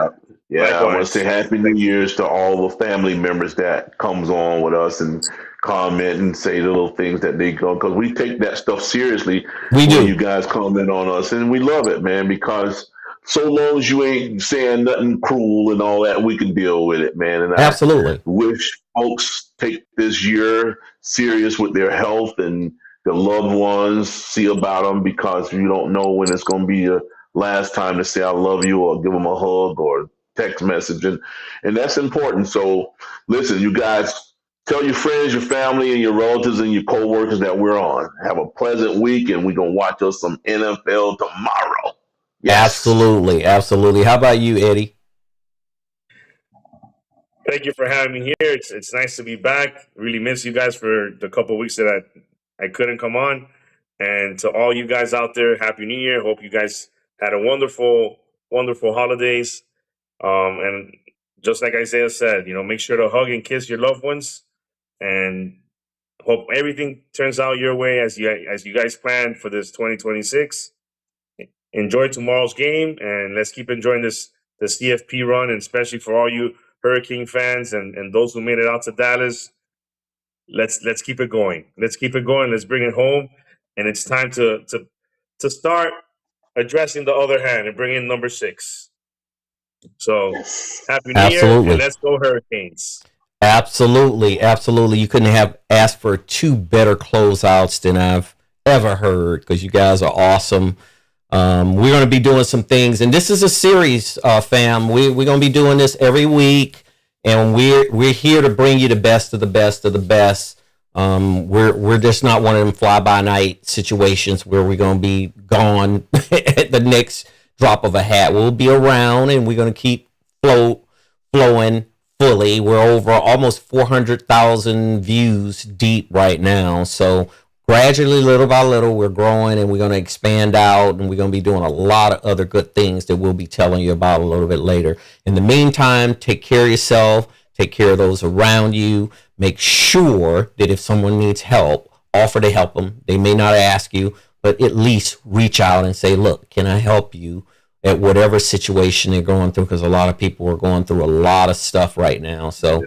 Yeah, I want to Likewise. say Happy New Year's to all the family members that comes on with us and comment and say the little things that they go, because we take that stuff seriously We when you do. guys comment on us, and we love it, man, because so long as you ain't saying nothing cruel and all that, we can deal with it, man. And I Absolutely. wish folks take this year serious with their health and their loved ones, see about them, because you don't know when it's going to be your last time to say I love you or give them a hug or text message, and that's important. So listen, you guys, tell your friends, your family, and your relatives and your coworkers that we're on. Have a pleasant week, and we're gonna watch us some NFL tomorrow. Yes. Absolutely. Absolutely. How about you, Eddie? Thank you for having me here. It's nice to be back. Really miss you guys for the couple of weeks that I couldn't come on. And to all you guys out there, Happy New Year. Hope you guys had a wonderful, wonderful holidays. And just like Isaiah said, make sure to hug and kiss your loved ones, and hope everything turns out your way as you guys plan for this 2026. Enjoy tomorrow's game, and let's keep enjoying the CFP run, and especially for all you Hurricane fans and those who made it out to Dallas. Let's keep it going. Let's keep it going. Let's bring it home, and it's time to start addressing the other hand and bring in number 6. So Happy New Year, and Absolutely. let's go Hurricanes. Absolutely. Absolutely. You couldn't have asked for two better closeouts than I've ever heard because you guys are awesome. We're going to be doing some things, and this is a series, fam. We're going to be doing this every week, and we're here to bring you the best of the best of the best. We're just not one of them fly by night situations where we're going to be gone at the next drop of a hat. We'll be around, and we're going to keep flowing fully. We're over almost 400,000 views deep right now, so gradually, little by little, we're growing, and we're going to expand out, and we're going to be doing a lot of other good things that we'll be telling you about a little bit later. In the meantime, take care of yourself, take care of those around you. Make sure that if someone needs help, offer to help them. They may not ask you, but at least reach out and say, look, can I help you at whatever situation they're going through? Because a lot of people are going through a lot of stuff right now. So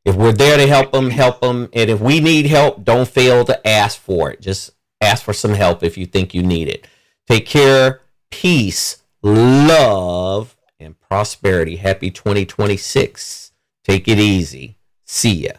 if we're there to help them, help them. And if we need help, don't fail to ask for it. Just ask for some help if you think you need it. Take care, peace, love, and prosperity. Happy 2026. Take it easy. See ya.